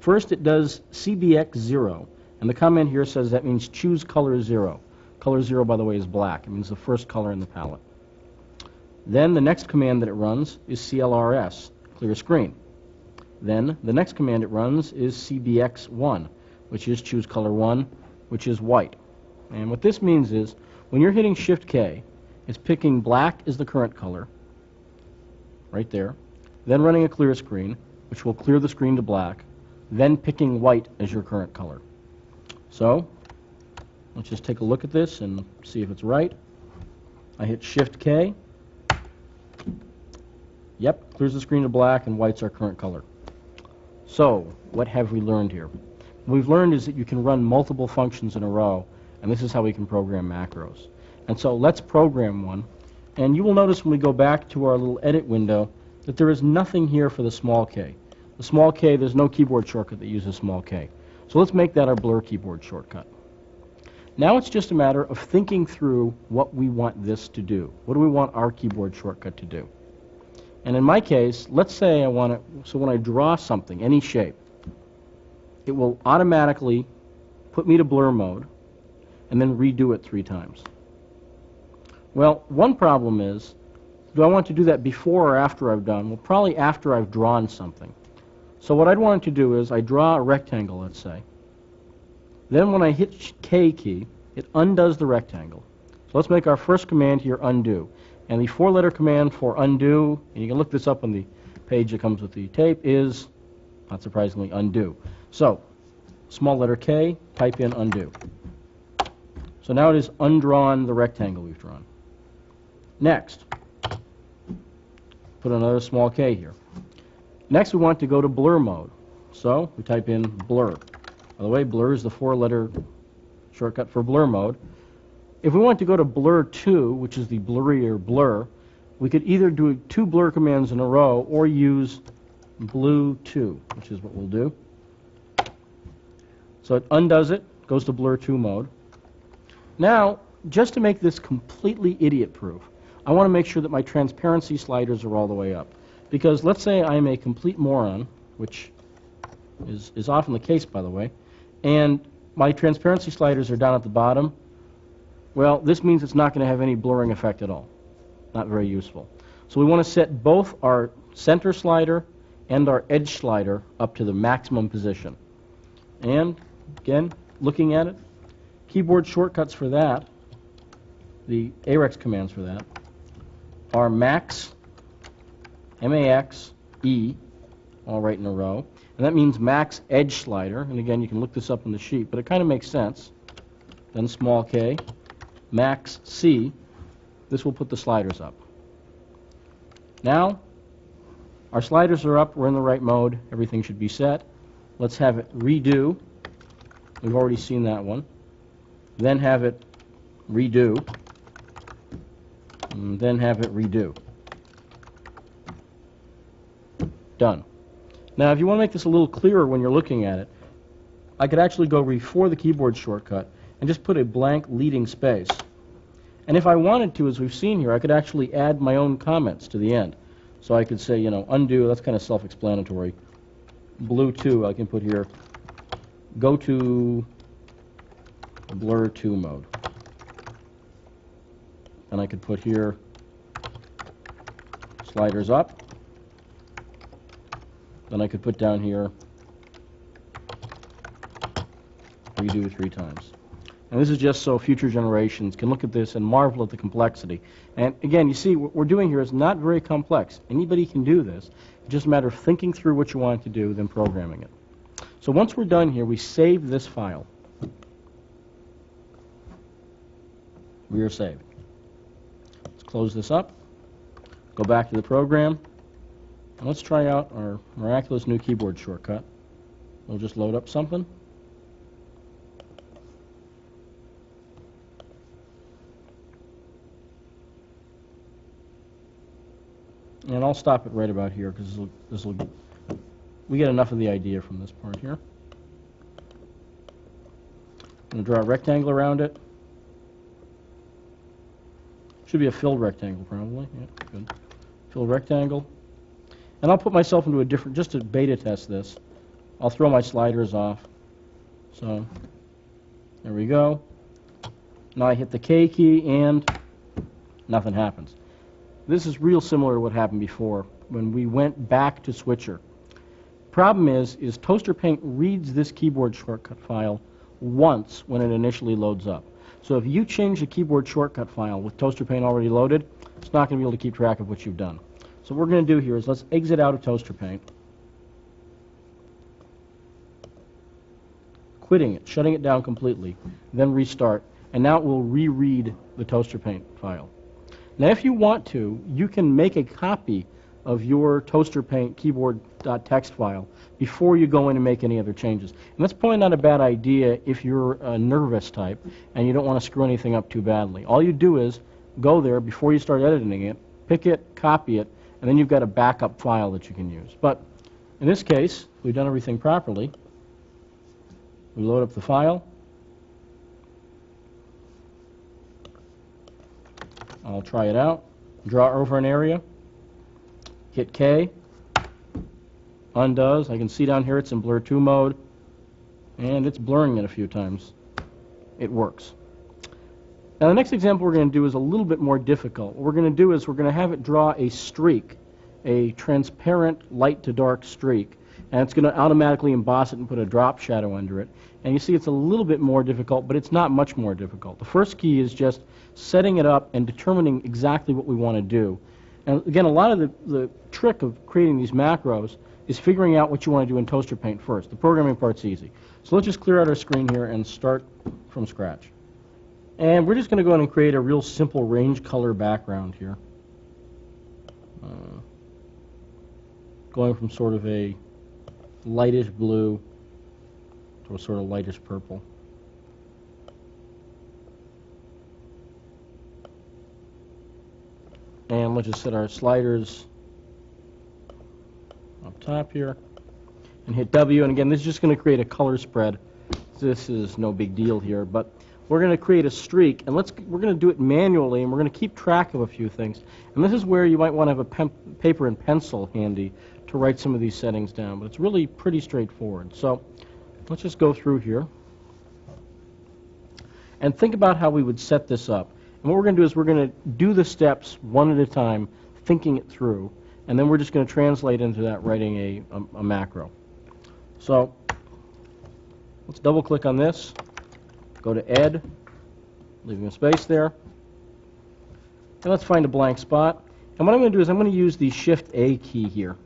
first it does CBX 0. And the comment here says that means choose color 0. Color 0, by the way, is black. It means the first color in the palette. Then the next command that it runs is CLRS, clear screen. Then the next command it runs is CBX1, which is choose color 1, which is white. And what this means is when you're hitting Shift-K, it's picking black as the current color, right there, then running a clear screen, which will clear the screen to black, then picking white as your current color. So, let's just take a look at this and see if it's right. I hit Shift-K. Yep, clears the screen to black, and white's our current color. So, what have we learned here? What we've learned is that you can run multiple functions in a row, and this is how we can program macros. And so let's program one. And you will notice when we go back to our little edit window that there is nothing here for the small k. The small k, there's no keyboard shortcut that uses small k. So let's make that our blur keyboard shortcut. Now it's just a matter of thinking through what we want this to do. What do we want our keyboard shortcut to do? And in my case, let's say I want it, so when I draw something, any shape, it will automatically put me to blur mode, and then redo it 3 times. Well, one problem is, do I want to do that before or after I've done? Well, probably after I've drawn something. So what I'd want to do is I draw a rectangle, let's say. Then when I hit K key, it undoes the rectangle. So let's make our first command here undo. And the 4-letter command for undo, and you can look this up on the page that comes with the tape, is, not surprisingly, undo. So, small letter K, type in undo. So now it is undrawn the rectangle we've drawn. Next, put another small K here. Next we want to go to blur mode. So we type in blur. By the way, blur is the 4-letter shortcut for blur mode. If we want to go to blur 2, which is the blurrier blur, we could either do 2 blur commands in a row or use blue 2, which is what we'll do. So it undoes it, goes to blur 2 mode. Now, just to make this completely idiot-proof, I want to make sure that my transparency sliders are all the way up. Because let's say I'm a complete moron, which is often the case, by the way, and my transparency sliders are down at the bottom. Well, this means it's not going to have any blurring effect at all. Not very useful. So we want to set both our center slider and our edge slider up to the maximum position. And, again, looking at it, keyboard shortcuts for that, the AREX commands for that, are max, MAX, E, all right in a row. And that means max edge slider. And again, you can look this up on the sheet, but it kind of makes sense. Then small k, max C. This will put the sliders up. Now, our sliders are up. We're in the right mode. Everything should be set. Let's have it redo. We've already seen that one. Then have it redo. And then have it redo. Done. Now, if you want to make this a little clearer when you're looking at it, I could actually go before the keyboard shortcut and just put a blank leading space. And if I wanted to, as we've seen here, I could actually add my own comments to the end. So I could say, you know, undo, that's kind of self-explanatory. Blue 2, I can put here, go to blur 2 mode. And I could put here sliders up. Then I could put down here redo 3 times. And this is just so future generations can look at this and marvel at the complexity. And again, you see, what we're doing here is not very complex. Anybody can do this. It's just a matter of thinking through what you want to do, then programming it. So once we're done here, we save this file. We are saved. Let's close this up. Go back to the program. And let's try out our miraculous new keyboard shortcut. We'll just load up something. And I'll stop it right about here because we get enough of the idea from this part here. I'm going to draw a rectangle around it. Should be a filled rectangle probably. Yeah, good. Filled rectangle. And I'll put myself into a different, just to beta test this, I'll throw my sliders off. So, there we go. Now I hit the K key and nothing happens. This is real similar to what happened before when we went back to Switcher. Problem is Toaster Paint reads this keyboard shortcut file once when it initially loads up. So if you change the keyboard shortcut file with Toaster Paint already loaded, it's not going to be able to keep track of what you've done. So what we're going to do here is let's exit out of Toaster Paint, quitting it, shutting it down completely, then restart, and now it will reread the Toaster Paint file. Now if you want to, you can make a copy of your Toaster Paint keyboard.txt file before you go in and make any other changes. And that's probably not a bad idea if you're a nervous type and you don't want to screw anything up too badly. All you do is go there before you start editing it, pick it, copy it, and then you've got a backup file that you can use. But in this case, we've done everything properly. We load up the file. I'll try it out. Draw over an area. Hit K. Undoes. I can see down here it's in blur 2 mode. and it's blurring it a few times. It works. Now the next example we're going to do is a little bit more difficult. What we're going to do is we're going to have it draw a streak, a transparent light to dark streak, and it's going to automatically emboss it and put a drop shadow under it. And you see it's a little bit more difficult, but it's not much more difficult. The first key is just setting it up and determining exactly what we want to do. And again, a lot of the trick of creating these macros is figuring out what you want to do in Toaster Paint first. The programming part's easy. So let's just clear out our screen here and start from scratch. And we're just going to go ahead and create a real simple range color background here. Going from sort of a lightish blue to a sort of lightish purple. And let's just set our sliders up top here and hit W. And again, this is just going to create a color spread. This is no big deal here, but we're going to create a streak, and we're going to do it manually, and we're going to keep track of a few things. And this is where you might want to have a paper and pencil handy to write some of these settings down, but it's really pretty straightforward. So let's just go through here and think about how we would set this up. And what we're going to do is we're going to do the steps one at a time, thinking it through, and then we're just going to translate into that writing a macro. So let's double click on this, go to Ed, leaving a space there, and let's find a blank spot. And what I'm going to do is I'm going to use the Shift-A key here,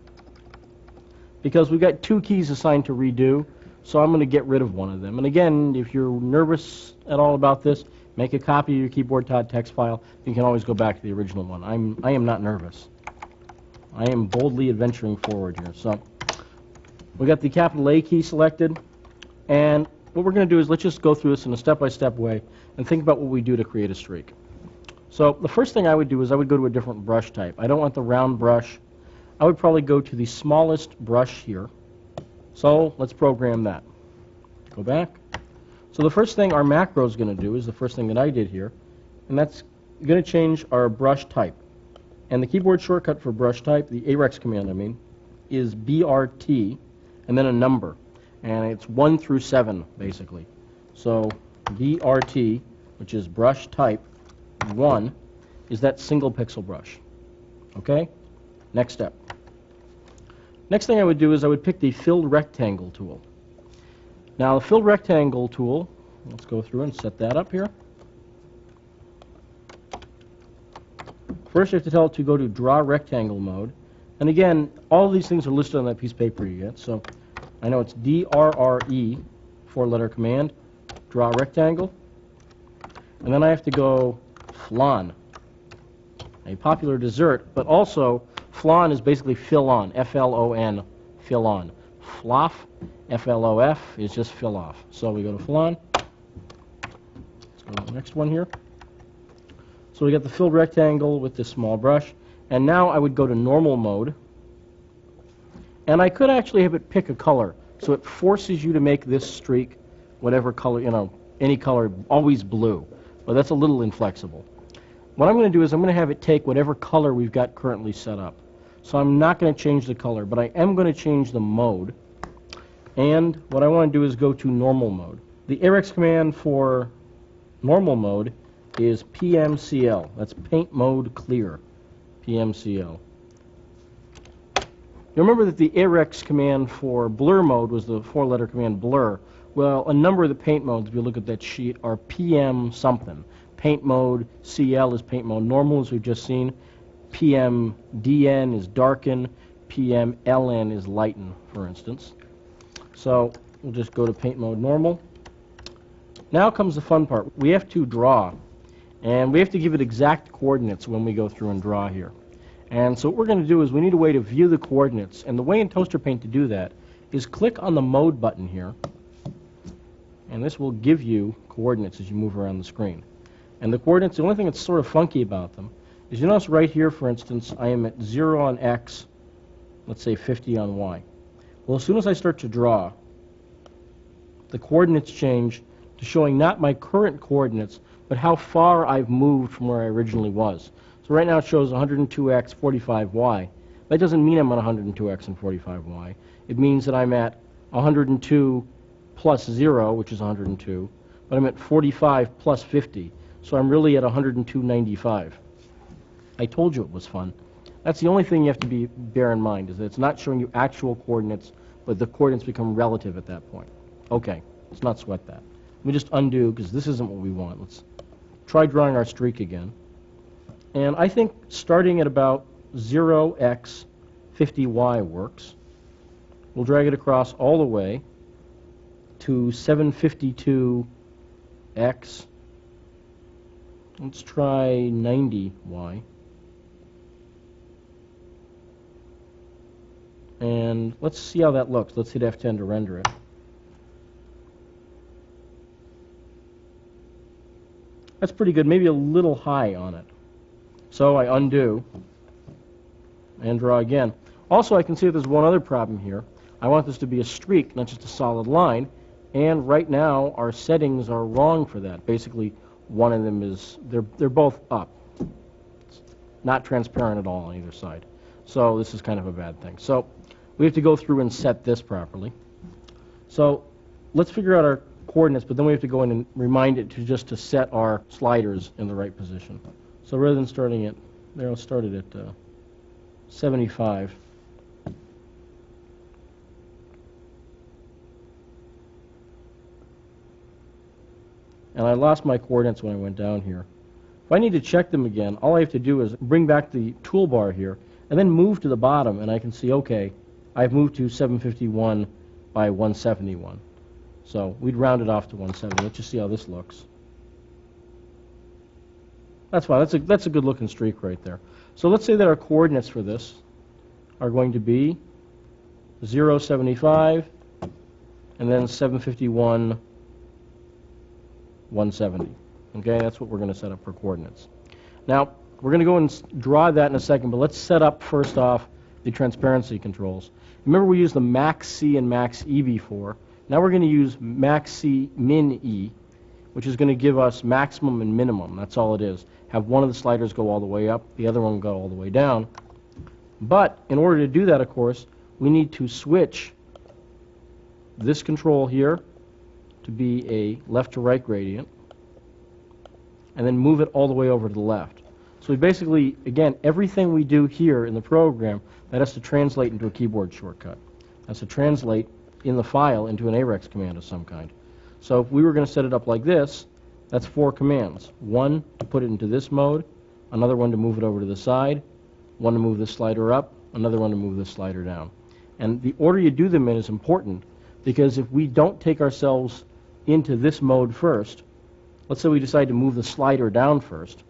because we've got two keys assigned to redo, so I'm going to get rid of one of them. And again, if you're nervous at all about this, make a copy of your keyboard.txt file. You can always go back to the original one. I am not nervous. I am boldly adventuring forward here. So we got the capital A key selected, and what we're going to do is let's just go through this in a step-by-step way and think about what we do to create a streak. So the first thing I would do is I would go to a different brush type. I don't want the round brush. I would probably go to the smallest brush here. So let's program that. Go back. So the first thing our macro is going to do is the first thing that I did here, and that's going to change our brush type. And the keyboard shortcut for brush type, the AREX command I mean, is BRT and then a number. And it's 1 through 7 basically. So BRT, which is brush type 1, is that single pixel brush. Okay? Next step. Next thing I would do is I would pick the filled rectangle tool. Now the filled rectangle tool, let's go through and set that up here. First you have to tell it to go to draw rectangle mode. And again, all of these things are listed on that piece of paper you get. So I know it's DRRE, 4-letter command, draw rectangle. And then I have to go flan, a popular dessert, but also flan is basically fill on, F-L-O-N, fill on. Floff, F-L-O-F, is just fill off. So we go to flan. Let's go to the next one here. So we got the filled rectangle with this small brush. And now I would go to normal mode. And I could actually have it pick a color. So it forces you to make this streak whatever color, you know, any color, always blue. But that's a little inflexible. What I'm going to do is I'm going to have it take whatever color we've got currently set up. So I'm not going to change the color, but I am going to change the mode. And what I want to do is go to normal mode. The AREX command for normal mode is PMCL. That's paint mode clear. PMCL. You remember that the AREX command for blur mode was the 4-letter command blur. Well, a number of the paint modes, if you look at that sheet, are PM something. Paint mode CL is paint mode normal, as we've just seen. PMDN is darken. PMLN is lighten, for instance. So we'll just go to paint mode normal. Now comes the fun part. We have to draw, and we have to give it exact coordinates when we go through and draw here. And so what we're going to do is we need a way to view the coordinates, and the way in Toaster Paint to do that is click on the mode button here, and this will give you coordinates as you move around the screen. And the coordinates, the only thing that's sort of funky about them is you notice right here, for instance, I am at 0 on X, let's say 50 on Y. Well, as soon as I start to draw, the coordinates change to showing not my current coordinates, but how far I've moved from where I originally was. So right now it shows 102X, 45Y. That doesn't mean I'm on 102X and 45Y. It means that I'm at 102 plus 0, which is 102, but I'm at 45 plus 50, so I'm really at 102.95. I told you it was fun. That's the only thing you have to bear in mind, is that it's not showing you actual coordinates, but the coordinates become relative at that point. Okay, let's not sweat that. Let me just undo, because this isn't what we want. Let's try drawing our streak again. And I think starting at about 0x 50y works. We'll drag it across all the way to 752x. Let's try 90y. And let's see how that looks. Let's hit F10 to render it. That's pretty good, maybe a little high on it. So I undo and draw again. Also, I can see that there's one other problem here. I want this to be a streak, not just a solid line. And right now, our settings are wrong for that. Basically, one of them is, they're both up. It's not transparent at all on either side. So this is kind of a bad thing. So we have to go through and set this properly. So let's figure out our coordinates, but then we have to go in and remind it to set our sliders in the right position. So rather than starting at, there, I'll start it at 75. And I lost my coordinates when I went down here. If I need to check them again, all I have to do is bring back the toolbar here and then move to the bottom, and I can see, okay, I've moved to 751 by 171. So we'd round it off to 170. Let's just see how this looks. That's fine. That's a good looking streak right there. So let's say that our coordinates for this are going to be 0, 75, and then 751, 170. Okay, that's what we're going to set up for coordinates. Now, we're going to go and draw that in a second, but let's set up first off the transparency controls. Remember, we used the max C and max E before. Now we're going to use max C min E, which is going to give us maximum and minimum. That's all it is. Have one of the sliders go all the way up, the other one go all the way down. But in order to do that, of course, we need to switch this control here to be a left to right gradient, and then move it all the way over to the left. So we basically, again, everything we do here in the program, that has to translate into a keyboard shortcut. That's to translate in the file into an AREX command of some kind. So if we were going to set it up like this, that's 4 commands. One to put it into this mode, another one to move it over to the side, one to move this slider up, another one to move this slider down. And the order you do them in is important, because if we don't take ourselves into this mode first, let's say we decide to move the slider down first,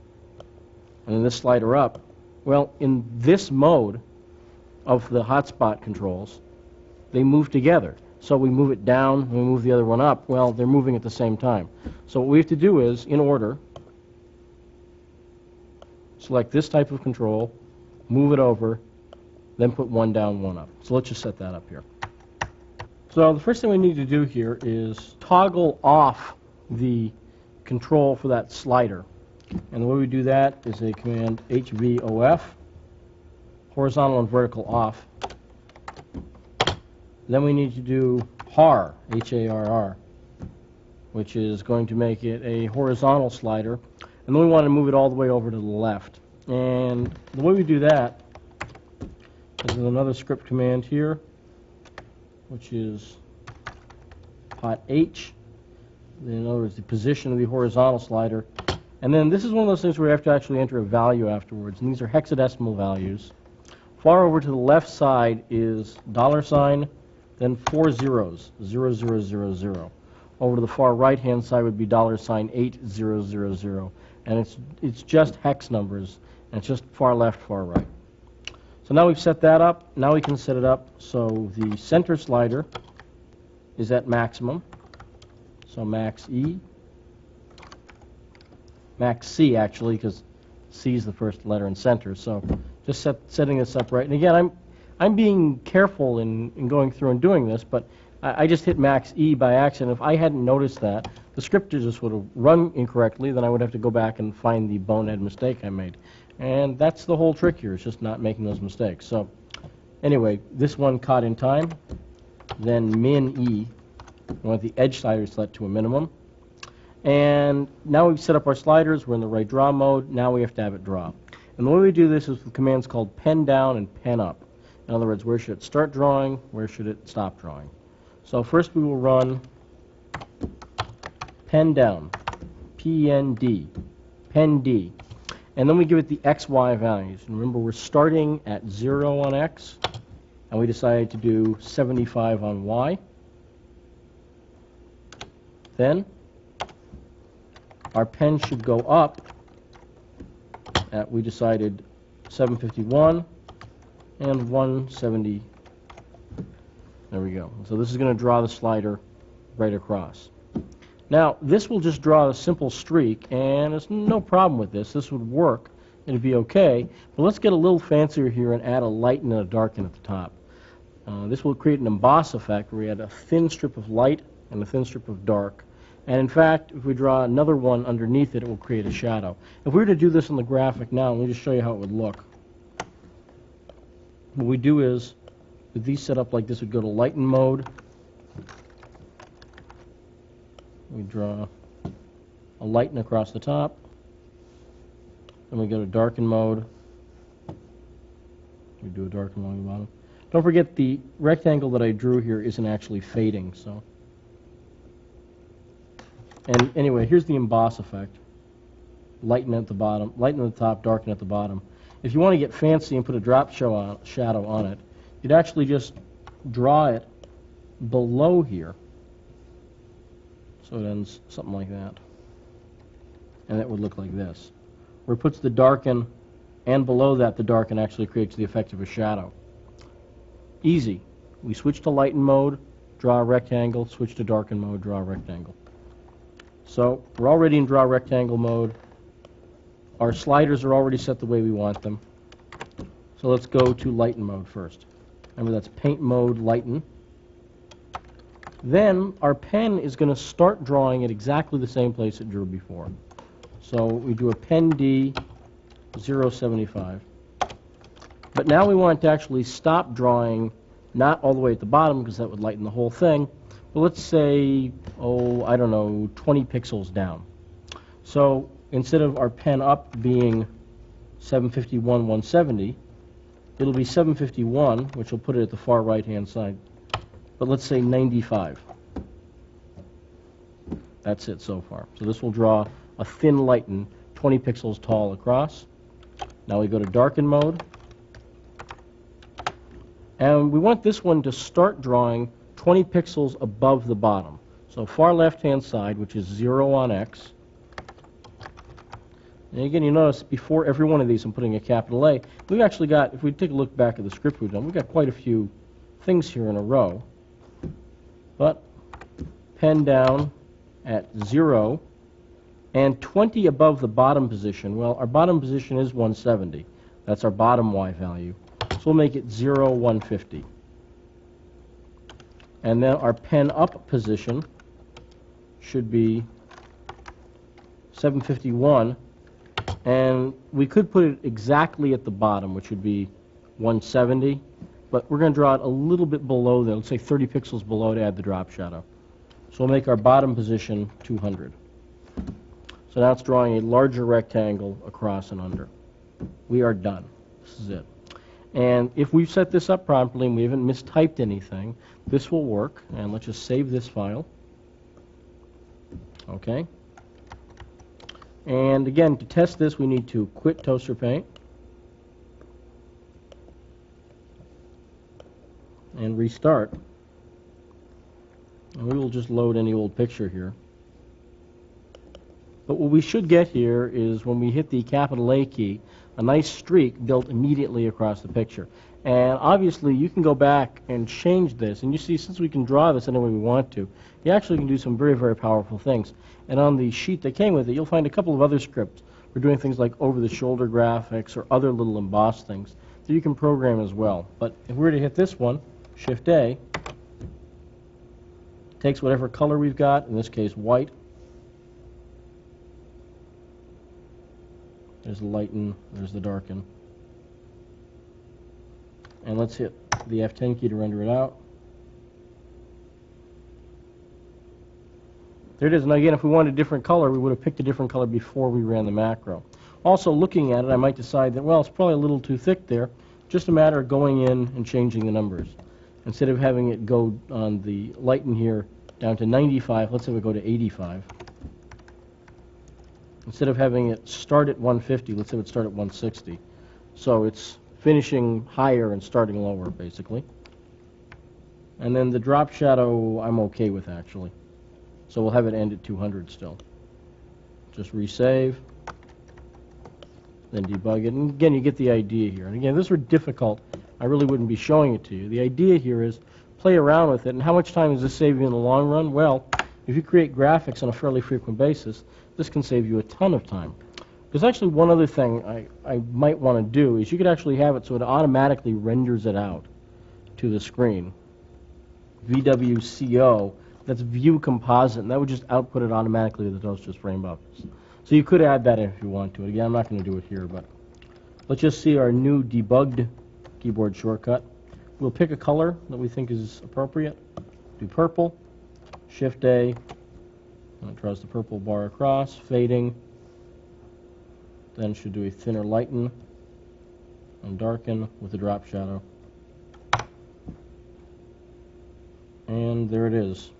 and then this slider up, well, in this mode of the hotspot controls, they move together. So we move it down, and we move the other one up. Well, they're moving at the same time. So what we have to do is, in order, select this type of control, move it over, then put one down, one up. So let's just set that up here. So the first thing we need to do here is toggle off the control for that slider. And the way we do that is a command HVOF, horizontal and vertical off. Then we need to do HARR, H-A-R-R, which is going to make it a horizontal slider. And then we want to move it all the way over to the left. And the way we do that is with another script command here, which is hot H. In other words, the position of the horizontal slider. And then this is one of those things where you have to actually enter a value afterwards. And these are hexadecimal values. Far over to the left side is $, then 4 zeros, 0000. Over to the far right-hand side would be $8000. And it's just hex numbers, and it's just far left, far right. So now we've set that up. Now we can set it up so the center slider is at maximum. So max E. Max C, actually, because C is the first letter in center. So just setting this up right. And again, I'm being careful in going through and doing this, but I just hit max E by accident. If I hadn't noticed that, the script just would have run incorrectly, then I would have to go back and find the bonehead mistake I made. And that's the whole trick here, is just not making those mistakes. So anyway, this one caught in time, then min E, We want the edge slider set to a minimum. And now we've set up our sliders. We're in the right draw mode. Now we have to have it draw. And the way we do this is with commands called pen down and pen up. In other words, where should it start drawing? Where should it stop drawing? So first we will run pen down, P-N-D, pen D. And then we give it the X, Y values. And remember, we're starting at 0 on X, and we decided to do 75 on Y. Then our pen should go up at, we decided, 751 and 170. There we go. So this is going to draw the slider right across. Now, this will just draw a simple streak, and there's no problem with this. This would work. It'd be okay. But let's get a little fancier here and add a lighten and a darken at the top. This will create an emboss effect where we add a thin strip of light and a thin strip of dark. And in fact, if we draw another one underneath it, it will create a shadow. If we were to do this on the graphic now, let me just show you how it would look. What we do is, with these set up like this, we'd go to lighten mode. We draw a lighten across the top. Then we go to darken mode. We do a darken along the bottom. Don't forget the rectangle that I drew here isn't actually fading, so. And anyway, here's the emboss effect. Lighten at the bottom, lighten at the top, darken at the bottom. If you want to get fancy and put a drop shadow on it, you'd actually just draw it below here. So it ends something like that. And that would look like this. Where it puts the darken, and below that the darken actually creates the effect of a shadow. Easy. We switch to lighten mode, draw a rectangle, switch to darken mode, draw a rectangle. So we're already in draw rectangle mode. Our sliders are already set the way we want them. So let's go to lighten mode first. Remember, that's paint mode, lighten. Then our pen is going to start drawing at exactly the same place it drew before. So we do a pen D, 0.75. But now we want it to actually stop drawing, not all the way at the bottom, because that would lighten the whole thing. But let's say, oh, I don't know, 20 pixels down. So instead of our pen up being 751, 170, it'll be 751, which will put it at the far right-hand side. But let's say 95. That's it so far. So this will draw a thin lighten, 20 pixels tall across. Now we go to darken mode. And we want this one to start drawing 20 pixels above the bottom. So far left-hand side, which is 0 on X. And again, you notice before every one of these I'm putting a capital A. We've actually got, if we take a look back at the script we've done, we've got quite a few things here in a row. But pen down at 0 and 20 above the bottom position. Well, our bottom position is 170. That's our bottom Y value. So we'll make it 0, 150. And then our pen up position should be 751. And we could put it exactly at the bottom, which would be 170. But we're going to draw it a little bit below there. Let's say 30 pixels below to add the drop shadow. So we'll make our bottom position 200. So now it's drawing a larger rectangle across and under. We are done. This is it. And if we've set this up properly and we haven't mistyped anything, this will work. And let's just save this file. Okay. And again, to test this, we need to quit Toaster Paint and restart. And we will just load any old picture here. But what we should get here is when we hit the capital A key, a nice streak built immediately across the picture. And obviously you can go back and change this, and you see since we can draw this any way we want to, you actually can do some very, very powerful things. And on the sheet that came with it, you'll find a couple of other scripts for doing things like over-the-shoulder graphics or other little embossed things that you can program as well. But if we were to hit this one, Shift A, takes whatever color we've got, in this case white. There's the lighten, there's the darken. And let's hit the F10 key to render it out. There it is. Now again, if we wanted a different color, we would have picked a different color before we ran the macro. Also, looking at it, I might decide that, well, it's probably a little too thick there. Just a matter of going in and changing the numbers. Instead of having it go on the lighten here down to 95, let's say we go to 85. Instead of having it start at 150, let's say it would start at 160. So it's finishing higher and starting lower, basically. And then the drop shadow, I'm okay with, actually. So we'll have it end at 200 still. Just resave, then debug it. And again, you get the idea here. And again, if this were difficult, I really wouldn't be showing it to you. The idea here is play around with it. And how much time does this save you in the long run? Well, if you create graphics on a fairly frequent basis, this can save you a ton of time. There's actually one other thing I might want to do is you could actually have it so it automatically renders it out to the screen. VWCO, that's view composite, and that would just output it automatically to the toaster's frame buffers. So you could add that if you want to. Again, I'm not going to do it here, but let's just see our new debugged keyboard shortcut. We'll pick a color that we think is appropriate. Do purple, Shift-A, and it draws the purple bar across, fading. Then should do a thinner lighten and darken with a drop shadow. And there it is.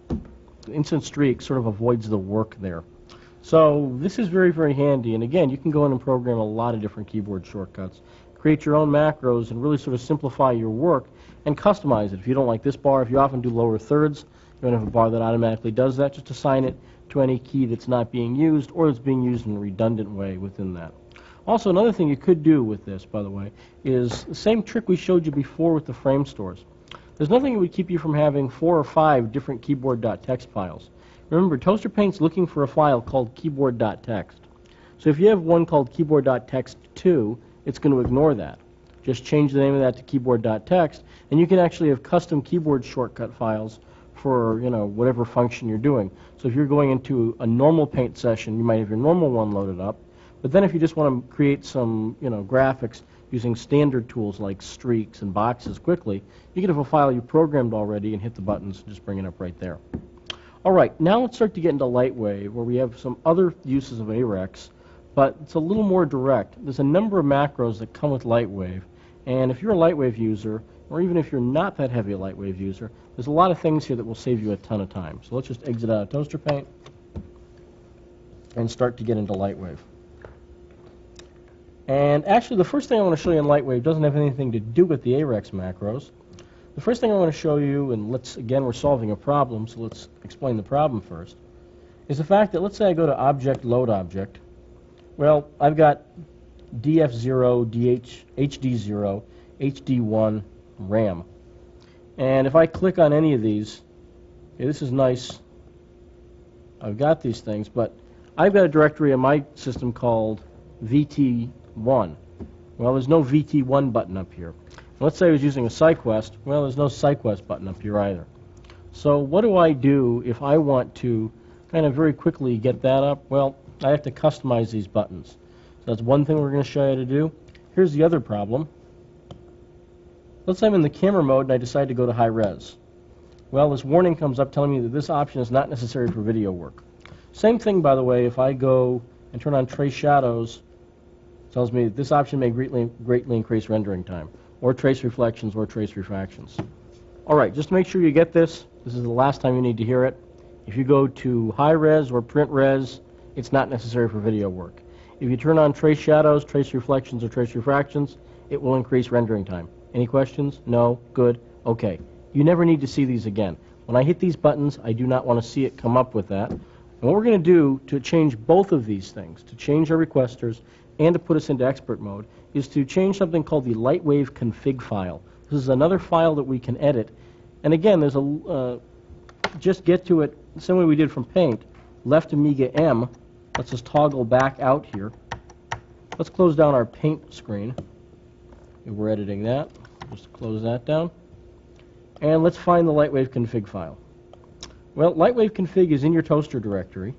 The instant streak sort of avoids the work there. So this is very, very handy. And again, you can go in and program a lot of different keyboard shortcuts, create your own macros, and really sort of simplify your work and customize it. If you don't like this bar, if you often do lower thirds, you don't have a bar that automatically does that. Just assign it to any key that's not being used or that's being used in a redundant way within that. Also, another thing you could do with this, by the way, is the same trick we showed you before with the frame stores. There's nothing that would keep you from having 4 or 5 different keyboard.txt files. Remember, Toaster Paint's looking for a file called keyboard.txt. So if you have one called keyboard.txt2, it's going to ignore that. Just change the name of that to keyboard.txt, and you can actually have custom keyboard shortcut files for, you know, whatever function you're doing. So if you're going into a normal Paint session, you might have your normal one loaded up. But then if you just want to create some, you know, graphics using standard tools like streaks and boxes quickly, you can have a file you programmed already and hit the buttons and just bring it up right there. All right, now let's start to get into LightWave, where we have some other uses of AREX, but it's a little more direct. There's a number of macros that come with LightWave, and if you're a LightWave user, or even if you're not that heavy a LightWave user, there's a lot of things here that will save you a ton of time. So let's just exit out of Toaster Paint and start to get into LightWave. And actually, the first thing I want to show you in LightWave doesn't have anything to do with the AREX macros. The first thing I want to show you, and again, we're solving a problem, so let's explain the problem first, is the fact that let's say I go to Object, Load Object. Well, I've got DF0, HD0, HD1, RAM. And if I click on any of these, okay, this is nice. I've got these things, but I've got a directory in my system called VT1. Well, there's no VT1 button up here. Let's say I was using a SciQuest. Well, there's no SciQuest button up here either. So what do I do if I want to kind of very quickly get that up? Well, I have to customize these buttons. So that's one thing we're going to show you how to do. Here's the other problem. Let's say I'm in the camera mode and I decide to go to high res. Well, this warning comes up telling me that this option is not necessary for video work. Same thing, by the way, if I go and turn on trace shadows, it tells me that this option may greatly increase rendering time, or trace reflections, or trace refractions. All right, just to make sure you get this, this is the last time you need to hear it. If you go to high res or print res, it's not necessary for video work. If you turn on trace shadows, trace reflections, or trace refractions, it will increase rendering time. Any questions? No? Good? Okay. You never need to see these again. When I hit these buttons, I do not want to see it come up with that. And what we're going to do to change both of these things, to change our requesters and to put us into expert mode, is to change something called the LightWave config file. This is another file that we can edit. And again, there's a just get to it the same way we did from Paint. Left Amiga M lets us toggle back out here. Let's close down our Paint screen. If we're editing that, just close that down. And let's find the LightWave config file. Well, LightWave config is in your toaster directory,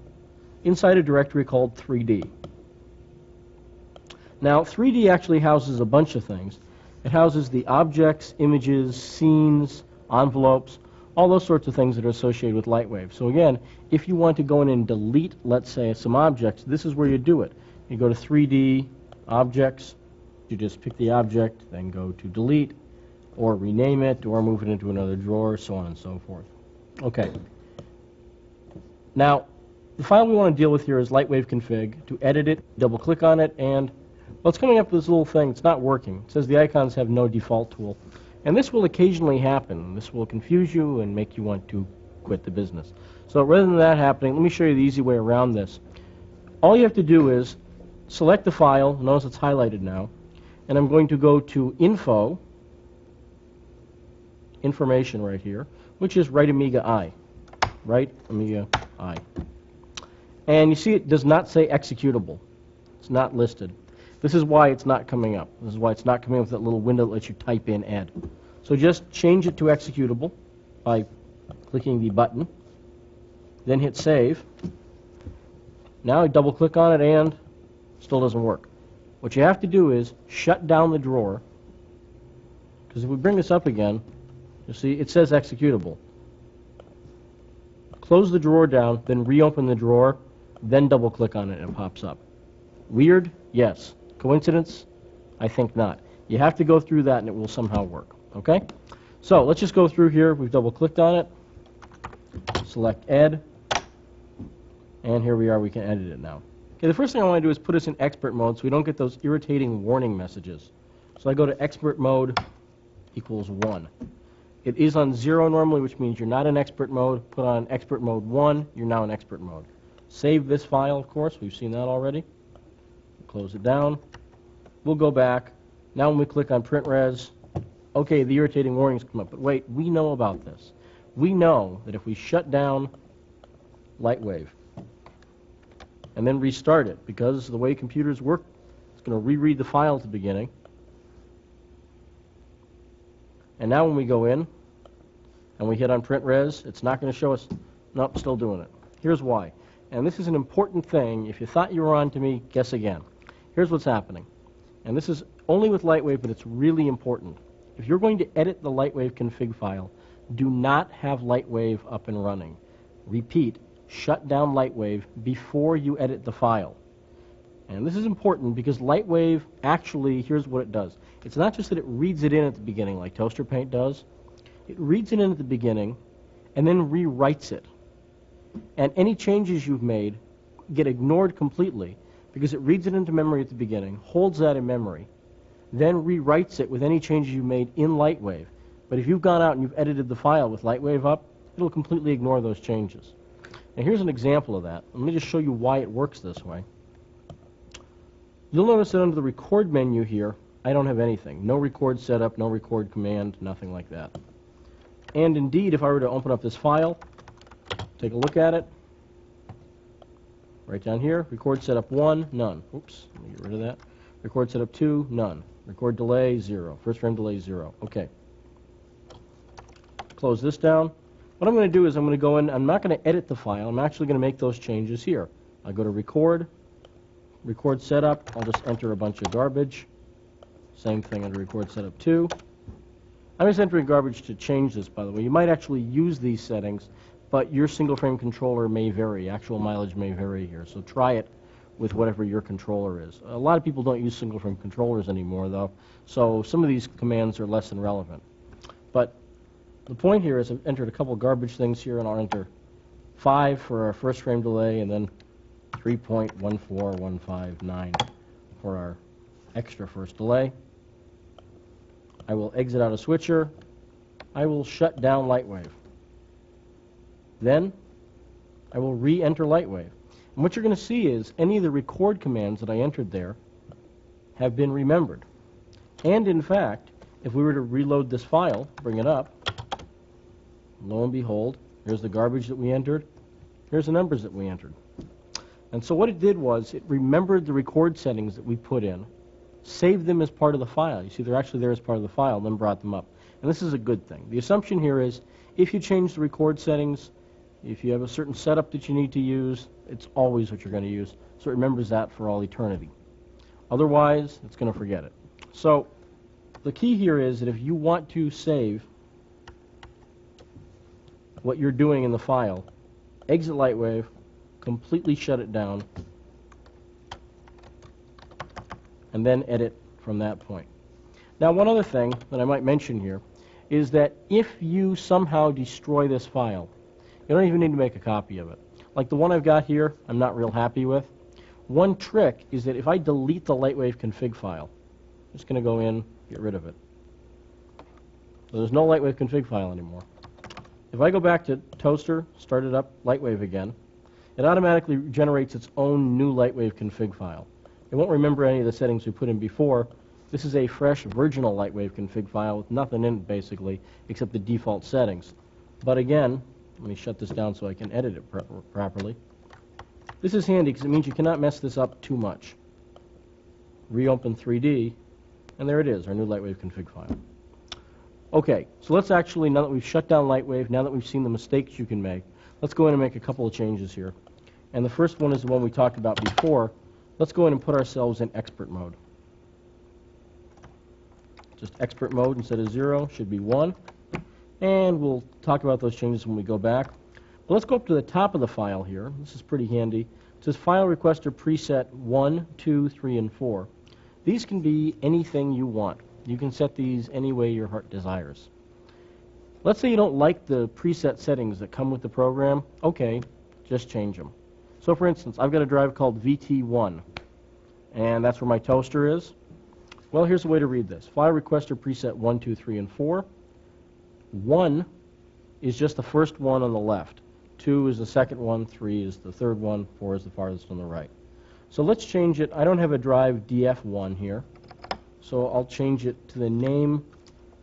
inside a directory called 3D. Now, 3D actually houses a bunch of things. It houses the objects, images, scenes, envelopes, all those sorts of things that are associated with LightWave. So again, if you want to go in and delete, let's say, some objects, this is where you do it. You go to 3D, Objects, you just pick the object, then go to Delete, or rename it, or move it into another drawer, so on and so forth. Okay. Now, the file we want to deal with here is LightWave config. To edit it, double-click on it, and, well, it's coming up with this little thing. It's not working. It says the icons have no default tool. And this will occasionally happen. This will confuse you and make you want to quit the business. So rather than that happening, let me show you the easy way around this. All you have to do is select the file. Notice it's highlighted now. And I'm going to go to Info, Information right here, which is Write Amiga I. Write Amiga I. And you see it does not say executable. It's not listed. This is why it's not coming up. This is why it's not coming up with that little window that lets you type in ed. So just change it to executable by clicking the button. Then hit save. Now I double click on it and still doesn't work. What you have to do is shut down the drawer. Because if we bring this up again, you see it says executable. Close the drawer down, then reopen the drawer, then double click on it and it pops up. Weird? Yes. Coincidence? I think not. You have to go through that and it will somehow work. Okay? So let's just go through here. We've double clicked on it. Select ed. And here we are. We can edit it now. Okay, the first thing I want to do is put us in expert mode so we don't get those irritating warning messages. So I go to expert mode equals 1. It is on 0 normally, which means you're not in expert mode. Put on expert mode 1, you're now in expert mode. Save this file, of course. We've seen that already. Close it down. We'll go back. Now when we click on print res, okay, the irritating warnings come up. But wait, we know about this. We know that if we shut down LightWave and then restart it, because the way computers work, it's going to reread the file at the beginning. And now when we go in and we hit on print res, it's not going to show us, nope, still doing it. Here's why. And this is an important thing. If you thought you were on to me, guess again. Here's what's happening. And this is only with LightWave, but it's really important. If you're going to edit the LightWave config file, do not have LightWave up and running. Repeat, shut down LightWave before you edit the file. And this is important because LightWave actually, here's what it does. It's not just that it reads it in at the beginning like Toaster Paint does. It reads it in at the beginning and then rewrites it. And any changes you've made get ignored completely because it reads it into memory at the beginning, holds that in memory, then rewrites it with any changes you made in LightWave. But if you've gone out and you've edited the file with LightWave up, it'll completely ignore those changes. Now here's an example of that. Let me just show you why it works this way. You'll notice that under the record menu here, I don't have anything. No record setup, no record command, nothing like that. And indeed, if I were to open up this file, take a look at it, right down here, record setup 1, none. Oops, let me get rid of that. Record setup 2, none. Record delay, 0. First frame delay, 0. Okay. Close this down. What I'm going to do is I'm going to go in, I'm not going to edit the file, I'm actually going to make those changes here. I'll go to record, record setup, I'll just enter a bunch of garbage. Same thing under record setup 2. I'm just entering garbage to change this, by the way. You might actually use these settings, but your single frame controller may vary. Actual mileage may vary here, so try it with whatever your controller is. A lot of people don't use single frame controllers anymore, though, so some of these commands are less than relevant. But the point here is I've entered a couple garbage things here, and I'll enter 5 for our first frame delay, and then 3.14159 for our extra first delay. I will exit out of switcher. I will shut down LightWave. Then I will re-enter LightWave. And what you're going to see is any of the record commands that I entered there have been remembered. And in fact, if we were to reload this file, bring it up, lo and behold, here's the garbage that we entered, here's the numbers that we entered. And so what it did was it remembered the record settings that we put in, saved them as part of the file. You see, they're actually there as part of the file, then brought them up. And this is a good thing. The assumption here is if you change the record settings, if you have a certain setup that you need to use, it's always what you're going to use. So it remembers that for all eternity. Otherwise, it's going to forget it. So the key here is that if you want to save what you're doing in the file, exit LightWave, completely shut it down, and then edit from that point. Now, one other thing that I might mention here is that if you somehow destroy this file, you don't even need to make a copy of it. Like the one I've got here, I'm not real happy with. One trick is that if I delete the LightWave config file, I'm just going to go in, get rid of it. So there's no LightWave config file anymore. If I go back to Toaster, start it up, LightWave again, it automatically generates its own new LightWave config file. It won't remember any of the settings we put in before. This is a fresh, virginal LightWave config file with nothing in it, basically, except the default settings. But again, let me shut this down so I can edit it properly. This is handy because it means you cannot mess this up too much. Reopen 3D, and there it is, our new LightWave config file. Okay, so let's actually, now that we've shut down LightWave, now that we've seen the mistakes you can make, let's go in and make a couple of changes here. And the first one is the one we talked about before. Let's go in and put ourselves in expert mode. Just expert mode instead of 0 should be 1. And we'll talk about those changes when we go back. But let's go up to the top of the file here. This is pretty handy. It says File Requester Preset 1, 2, 3, and 4. These can be anything you want. You can set these any way your heart desires. Let's say you don't like the preset settings that come with the program. Okay, just change them. So for instance, I've got a drive called VT1, and that's where my toaster is. Well, here's the way to read this. File Requester Preset 1, 2, 3, and 4. 1 is just the first one on the left. 2 is the second one. 3 is the third one. 4 is the farthest on the right. So let's change it. I don't have a drive DF1 here, so I'll change it to the name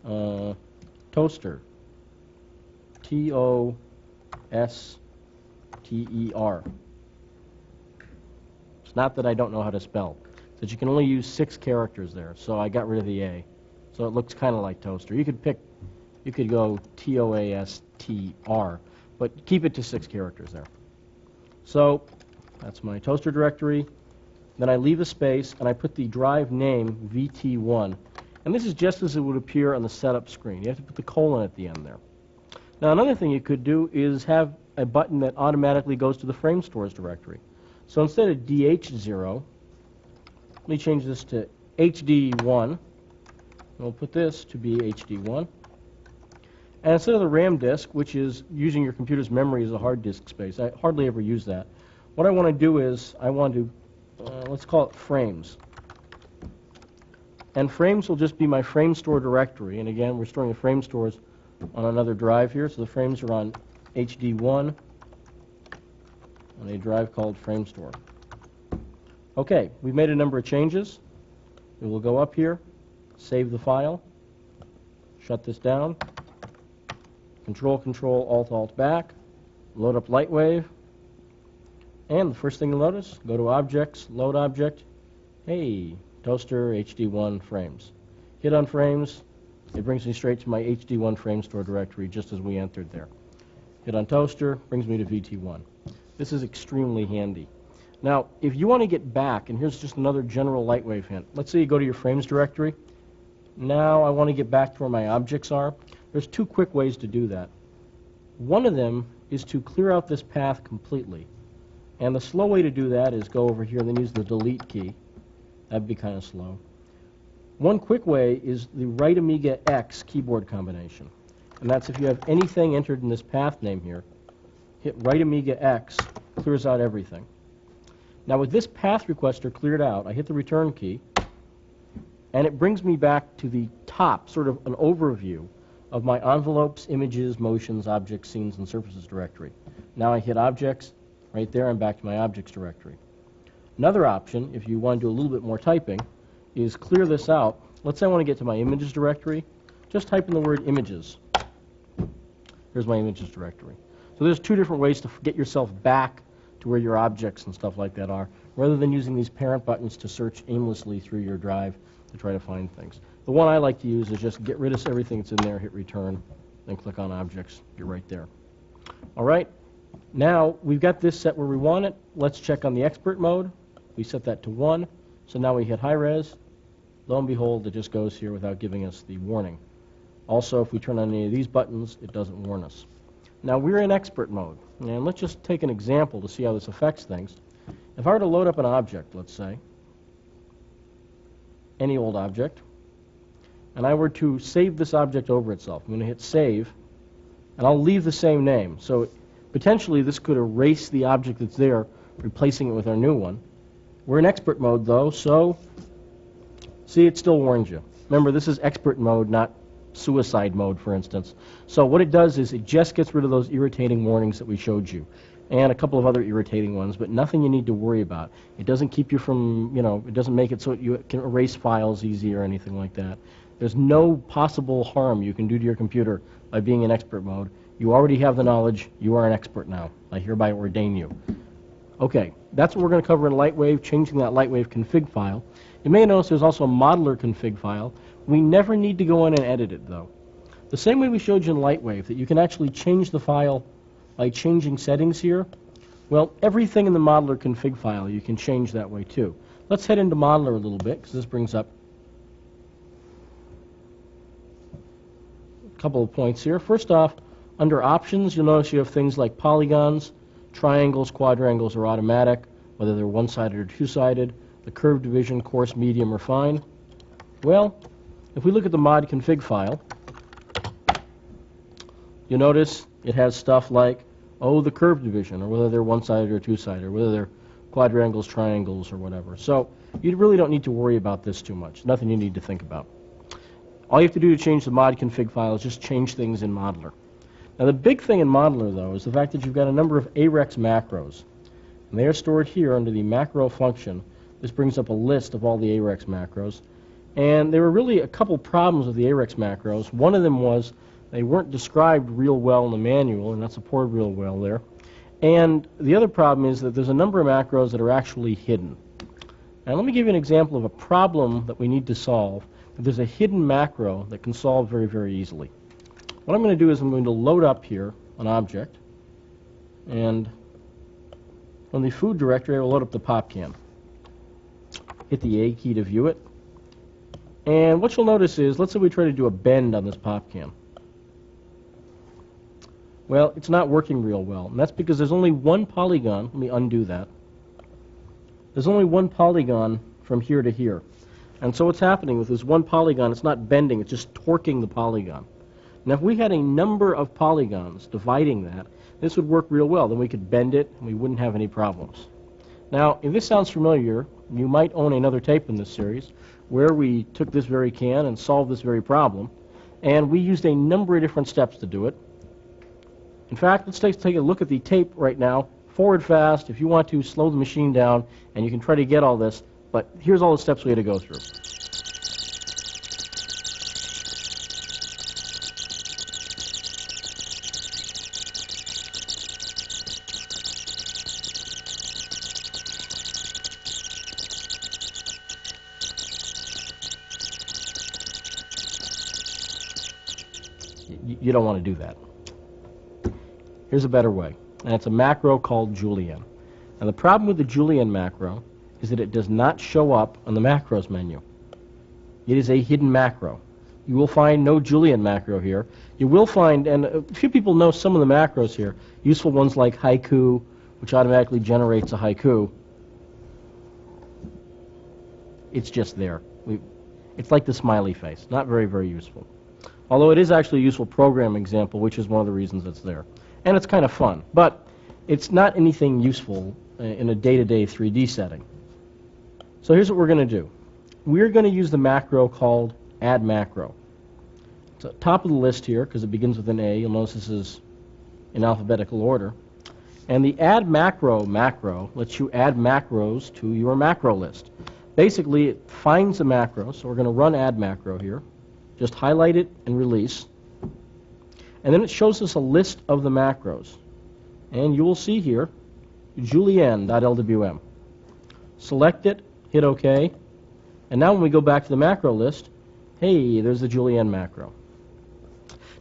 Toaster. Toster. It's not that I don't know how to spell. It's that you can only use 6 characters there, so I got rid of the A. So it looks kind of like Toaster. You could go Toastr, but keep it to 6 characters there. So that's my toaster directory. Then I leave a space, and I put the drive name VT1. And this is just as it would appear on the setup screen. You have to put the colon at the end there. Now, another thing you could do is have a button that automatically goes to the frame stores directory. So instead of DH0, let me change this to HD1. And we'll put this to be HD1. And instead of the RAM disk, which is using your computer's memory as a hard disk space, I hardly ever use that. What I want to do is I want to, let's call it frames. And frames will just be my frame store directory. And again, we're storing the frame stores on another drive here. So the frames are on HD1 on a drive called frame store. Okay, we've made a number of changes. We will go up here, save the file, shut this down, Control, Alt, Alt back, load up LightWave, and the first thing you'll notice, go to Objects, Load Object, hey, Toaster HD1 frames. Hit on frames, it brings me straight to my HD1 frame store directory just as we entered there. Hit on Toaster, brings me to VT1. This is extremely handy. Now, if you want to get back, and here's just another general LightWave hint. Let's say you go to your frames directory. Now I want to get back to where my objects are. There's 2 quick ways to do that. One of them is to clear out this path completely. And the slow way to do that is go over here and then use the delete key. That'd be kind of slow. One quick way is the right Amiga X keyboard combination. And that's if you have anything entered in this path name here, hit right Amiga X, clears out everything. Now with this path requester cleared out, I hit the return key, and it brings me back to the top, sort of an overview of my envelopes, images, motions, objects, scenes, and surfaces directory. Now I hit objects, right there, I'm back to my objects directory. Another option, if you want to do a little bit more typing, is clear this out. Let's say I want to get to my images directory. Just type in the word images. Here's my images directory. So there's 2 different ways to get yourself back to where your objects and stuff like that are, rather than using these parent buttons to search aimlessly through your drive to try to find things. The one I like to use is just get rid of everything that's in there, hit return, then click on objects. You're right there. All right. Now we've got this set where we want it. Let's check on the expert mode. We set that to 1. So now we hit high res. Lo and behold, it just goes here without giving us the warning. Also, if we turn on any of these buttons, it doesn't warn us. Now we're in expert mode, and let's just take an example to see how this affects things. If I were to load up an object, let's say, any old object, and I were to save this object over itself, I'm going to hit save, and I'll leave the same name. So potentially this could erase the object that's there, replacing it with our new one. We're in expert mode though, so see, it still warns you. Remember, this is expert mode, not suicide mode, for instance. So what it does is it just gets rid of those irritating warnings that we showed you, and a couple of other irritating ones, but nothing you need to worry about. It doesn't keep you from, it doesn't make it so you can erase files easy or anything like that. There's no possible harm you can do to your computer by being in expert mode. You already have the knowledge. You are an expert now. I hereby ordain you. Okay, that's what we're going to cover in LightWave, changing that LightWave config file. You may notice there's also a modeler config file. We never need to go in and edit it, though. The same way we showed you in LightWave, that you can actually change the file by changing settings here. Well, everything in the modeler config file you can change that way, too. Let's head into modeler a little bit, because this brings up a couple of points here. First off, under options, you'll notice you have things like polygons, triangles, quadrangles are automatic, whether they're one-sided or two-sided, the curved division, coarse, medium, or fine. Well, if we look at the mod config file, you'll notice it has stuff like, the curved division, or whether they're one-sided or two-sided, or whether they're quadrangles, triangles, or whatever. So you really don't need to worry about this too much. Nothing you need to think about. All you have to do to change the mod config file is just change things in Modeler. Now the big thing in Modeler, though, is the fact that you've got a number of AREX macros. And they are stored here under the macro function. This brings up a list of all the AREX macros. And there were really a couple problems with the AREX macros. One of them was they weren't described real well in the manual, and not supported real well there. And the other problem is that there's a number of macros that are actually hidden. Now let me give you an example of a problem that we need to solve. There's a hidden macro that can solve very, very easily. What I'm going to do is I'm going to load up here an object, and from the food directory I will load up the pop can. Hit the A key to view it. And what you'll notice is, let's say we try to do a bend on this pop can. Well, it's not working real well, and that's because there's only one polygon. Let me undo that. There's only one polygon from here to here. And so what's happening with this one polygon, it's not bending, it's just torquing the polygon. Now if we had a number of polygons dividing that, this would work real well. Then we could bend it and we wouldn't have any problems. Now, if this sounds familiar, you might own another tape in this series where we took this very can and solved this very problem, and we used a number of different steps to do it. In fact, let's take a look at the tape right now, forward fast, if you want to slow the machine down, and you can try to get all this, but here's all the steps we had to go through. You don't want to do that. Here's a better way, and it's a macro called Julienne. Now the problem with the Julienne macro is that it does not show up on the macros menu. It is a hidden macro. You will find no Julienne macro here. You will find, and a few people know some of the macros here, useful ones like haiku, which automatically generates a haiku. It's just there. It's like the smiley face, not very, very useful. Although it is actually a useful program example, which is one of the reasons it's there. And it's kind of fun, but it's not anything useful in a day-to-day 3D setting. So here's what we're going to do. We're going to use the macro called add macro. It's at the top of the list here because it begins with an A. You'll notice this is in alphabetical order. And the add macro lets you add macros to your macro list. Basically, it finds a macro, so we're going to run add macro here. Just highlight it and release. And then it shows us a list of the macros. And you will see here, julienne.lwm. Select it, hit OK. And now when we go back to the macro list, hey, there's the Julienne macro.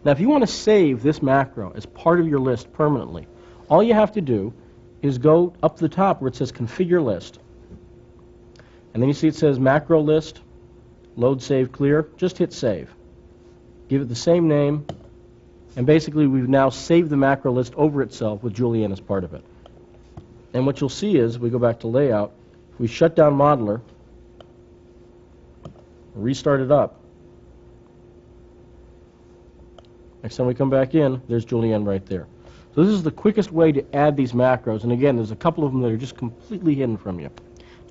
Now if you want to save this macro as part of your list permanently, all you have to do is go up to the top where it says Configure List. And then you see it says Macro List, Load, Save, Clear. Just hit Save. Give it the same name, And basically, we've now saved the macro list over itself with Julienne as part of it. And what you'll see is, we go back to layout, if we shut down modeler, restart it up, next time we come back in, there's Julienne right there. So this is the quickest way to add these macros, and again, there's a couple of them that are just completely hidden from you.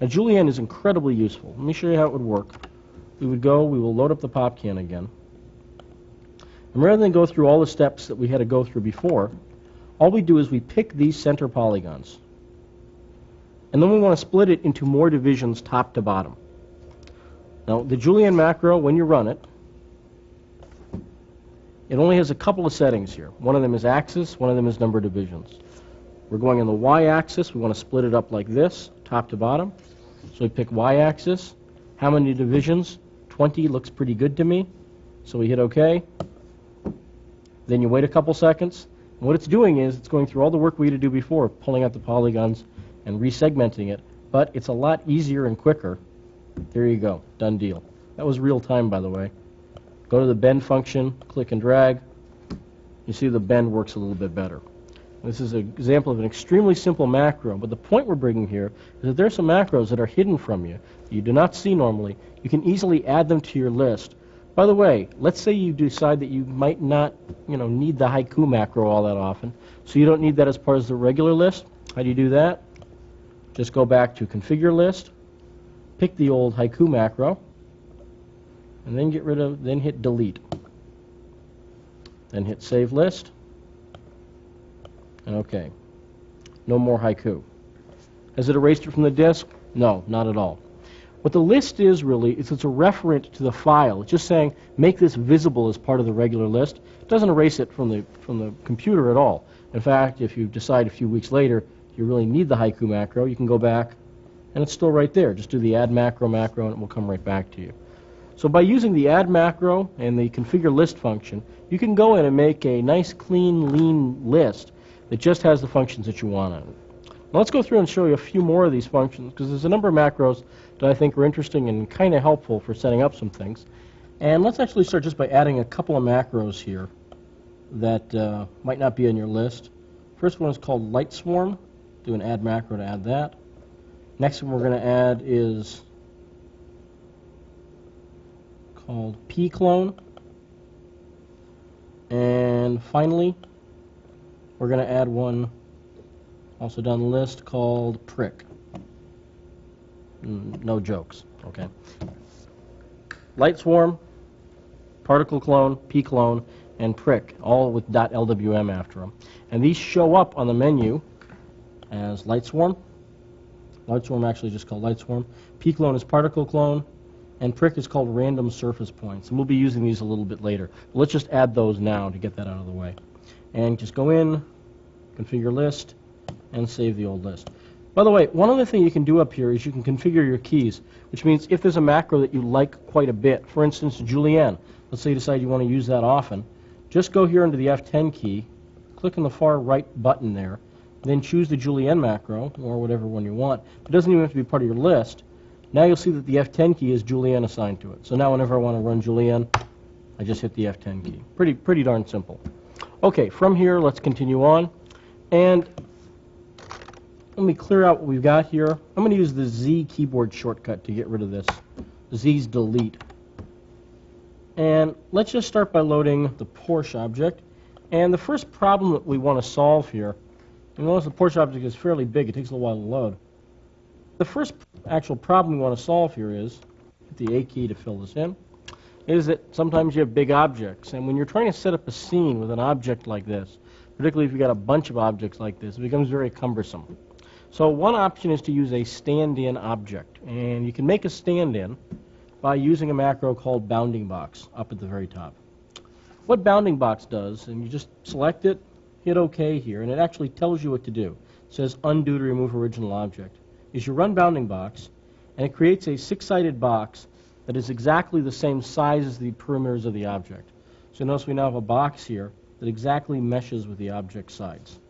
Now, Julienne is incredibly useful. Let me show you how it would work. We will load up the pop can again. And rather than go through all the steps that we had to go through before, all we do is we pick these center polygons. And then we want to split it into more divisions top to bottom. Now, the Julienne macro, when you run it, it only has a couple of settings here. One of them is axis, one of them is number of divisions. We're going on the y-axis. We want to split it up like this, top to bottom. So we pick y-axis. How many divisions? 20 looks pretty good to me. So we hit OK. Then you wait a couple seconds. And what it's doing is it's going through all the work we had to do before, pulling out the polygons and resegmenting it. But it's a lot easier and quicker. There you go. Done deal. That was real time, by the way. Go to the bend function, click and drag. You see the bend works a little bit better. This is an example of an extremely simple macro, but the point we're bringing here is that there are some macros that are hidden from you that you do not see normally. You can easily add them to your list. By the way, let's say you decide that you might not, need the haiku macro all that often, so you don't need that as part of the regular list. How do you do that? Just go back to configure list, pick the old haiku macro, and then then hit delete. Then hit save list. And OK. No more haiku. Has it erased it from the disk? No, not at all. What the list is really is it's a referent to the file. It's just saying make this visible as part of the regular list. It doesn't erase it from the computer at all. In fact, if you decide a few weeks later you really need the haiku macro, you can go back and it's still right there. Just do the add macro and it will come right back to you. So by using the add macro and the configure list function, you can go in and make a nice, clean, lean list that just has the functions that you want on it. Now let's go through and show you a few more of these functions, because there's a number of macros that I think are interesting and kind of helpful for setting up some things. And let's actually start just by adding a couple of macros here that might not be on your list. First one is called LightSwarm. Do an add macro to add that. Next one we're going to add is called pclone. And finally, we're going to add one also down the list called prick. No jokes, okay. LightSwarm, particle clone, pclone, and prick, all with .lwm after them. And these show up on the menu as LightSwarm. LightSwarm actually just called LightSwarm. Pclone is particle clone, and prick is called random surface points. And we'll be using these a little bit later. But let's just add those now to get that out of the way. And just go in, configure list, and save the old list. By the way, one other thing you can do up here is you can configure your keys, which means if there's a macro that you like quite a bit, for instance, Julienne, let's say you decide you want to use that often, just go here into the F10 key, click on the far right button there, then choose the Julienne macro, or whatever one you want. It doesn't even have to be part of your list. Now you'll see that the F10 key is Julienne assigned to it. So now whenever I want to run Julienne, I just hit the F10 key. Pretty darn simple. Okay, from here, let's continue on. And let me clear out what we've got here. I'm going to use the Z keyboard shortcut to get rid of this. Z's delete. And let's just start by loading the Porsche object. And the first problem that we want to solve here, and notice the Porsche object is fairly big, it takes a little while to load. The first actual problem we want to solve here is, hit the A key to fill this in, is that sometimes you have big objects. And when you're trying to set up a scene with an object like this, particularly if you've got a bunch of objects like this, it becomes very cumbersome. So one option is to use a stand-in object. And you can make a stand-in by using a macro called bounding box up at the very top. What bounding box does, and you just select it, hit OK here, and it actually tells you what to do. It says undo to remove original object. Is you run bounding box, and it creates a 6-sided box that is exactly the same size as the perimeters of the object. So notice we now have a box here that exactly meshes with the object sides.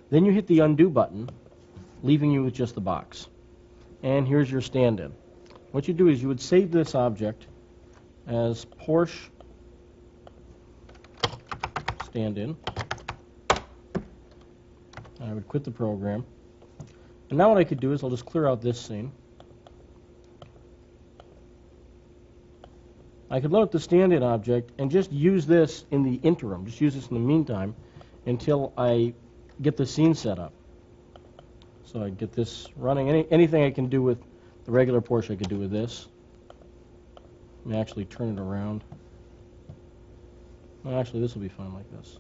Then you hit the undo button, leaving you with just the box. And here's your stand-in. What you do is you would save this object as Porsche stand-in. I would quit the program. And now what I could do is I'll just clear out this scene. I could load up the stand-in object and just use this in the interim, just use this in the meantime until I get the scene set up. So I get this running. Anything I can do with the regular portion I could do with this. Let me actually turn it around. Well, actually, this will be fine like this.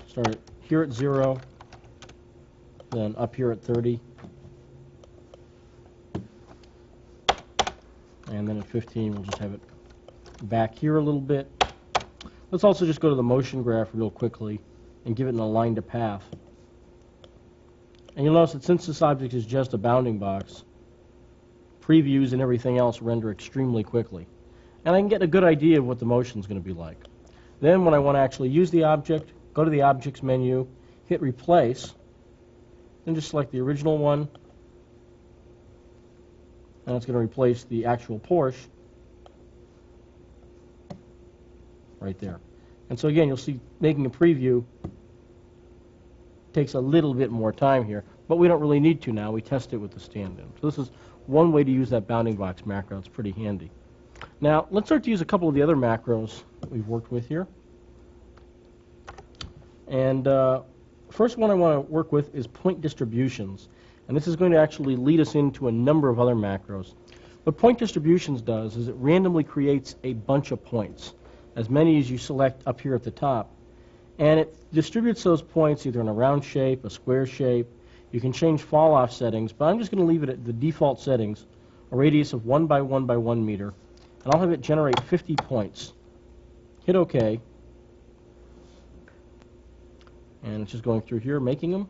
Start it here at 0, then up here at 30, and then at 15 we'll just have it back here a little bit. Let's also just go to the motion graph real quickly and give it an aligned to path. And you'll notice that since this object is just a bounding box, previews and everything else render extremely quickly. And I can get a good idea of what the motion is going to be like. Then when I want to actually use the object, go to the Objects menu, hit Replace, then just select the original one, and it's going to replace the actual Porsche right there. And so again, you'll see making a preview takes a little bit more time here, but we don't really need to now. We test it with the stand-in. So this is one way to use that bounding box macro. It's pretty handy. Now, let's start to use a couple of the other macros that we've worked with here. And first one I want to work with is point distributions. And this is going to actually lead us into a number of other macros. What point distributions does is it randomly creates a bunch of points, as many as you select up here at the top. And it distributes those points either in a round shape, a square shape. You can change fall-off settings, but I'm just going to leave it at the default settings, a radius of 1 by 1 by 1 meter. And I'll have it generate 50 points. Hit OK. And it's just going through here, making them.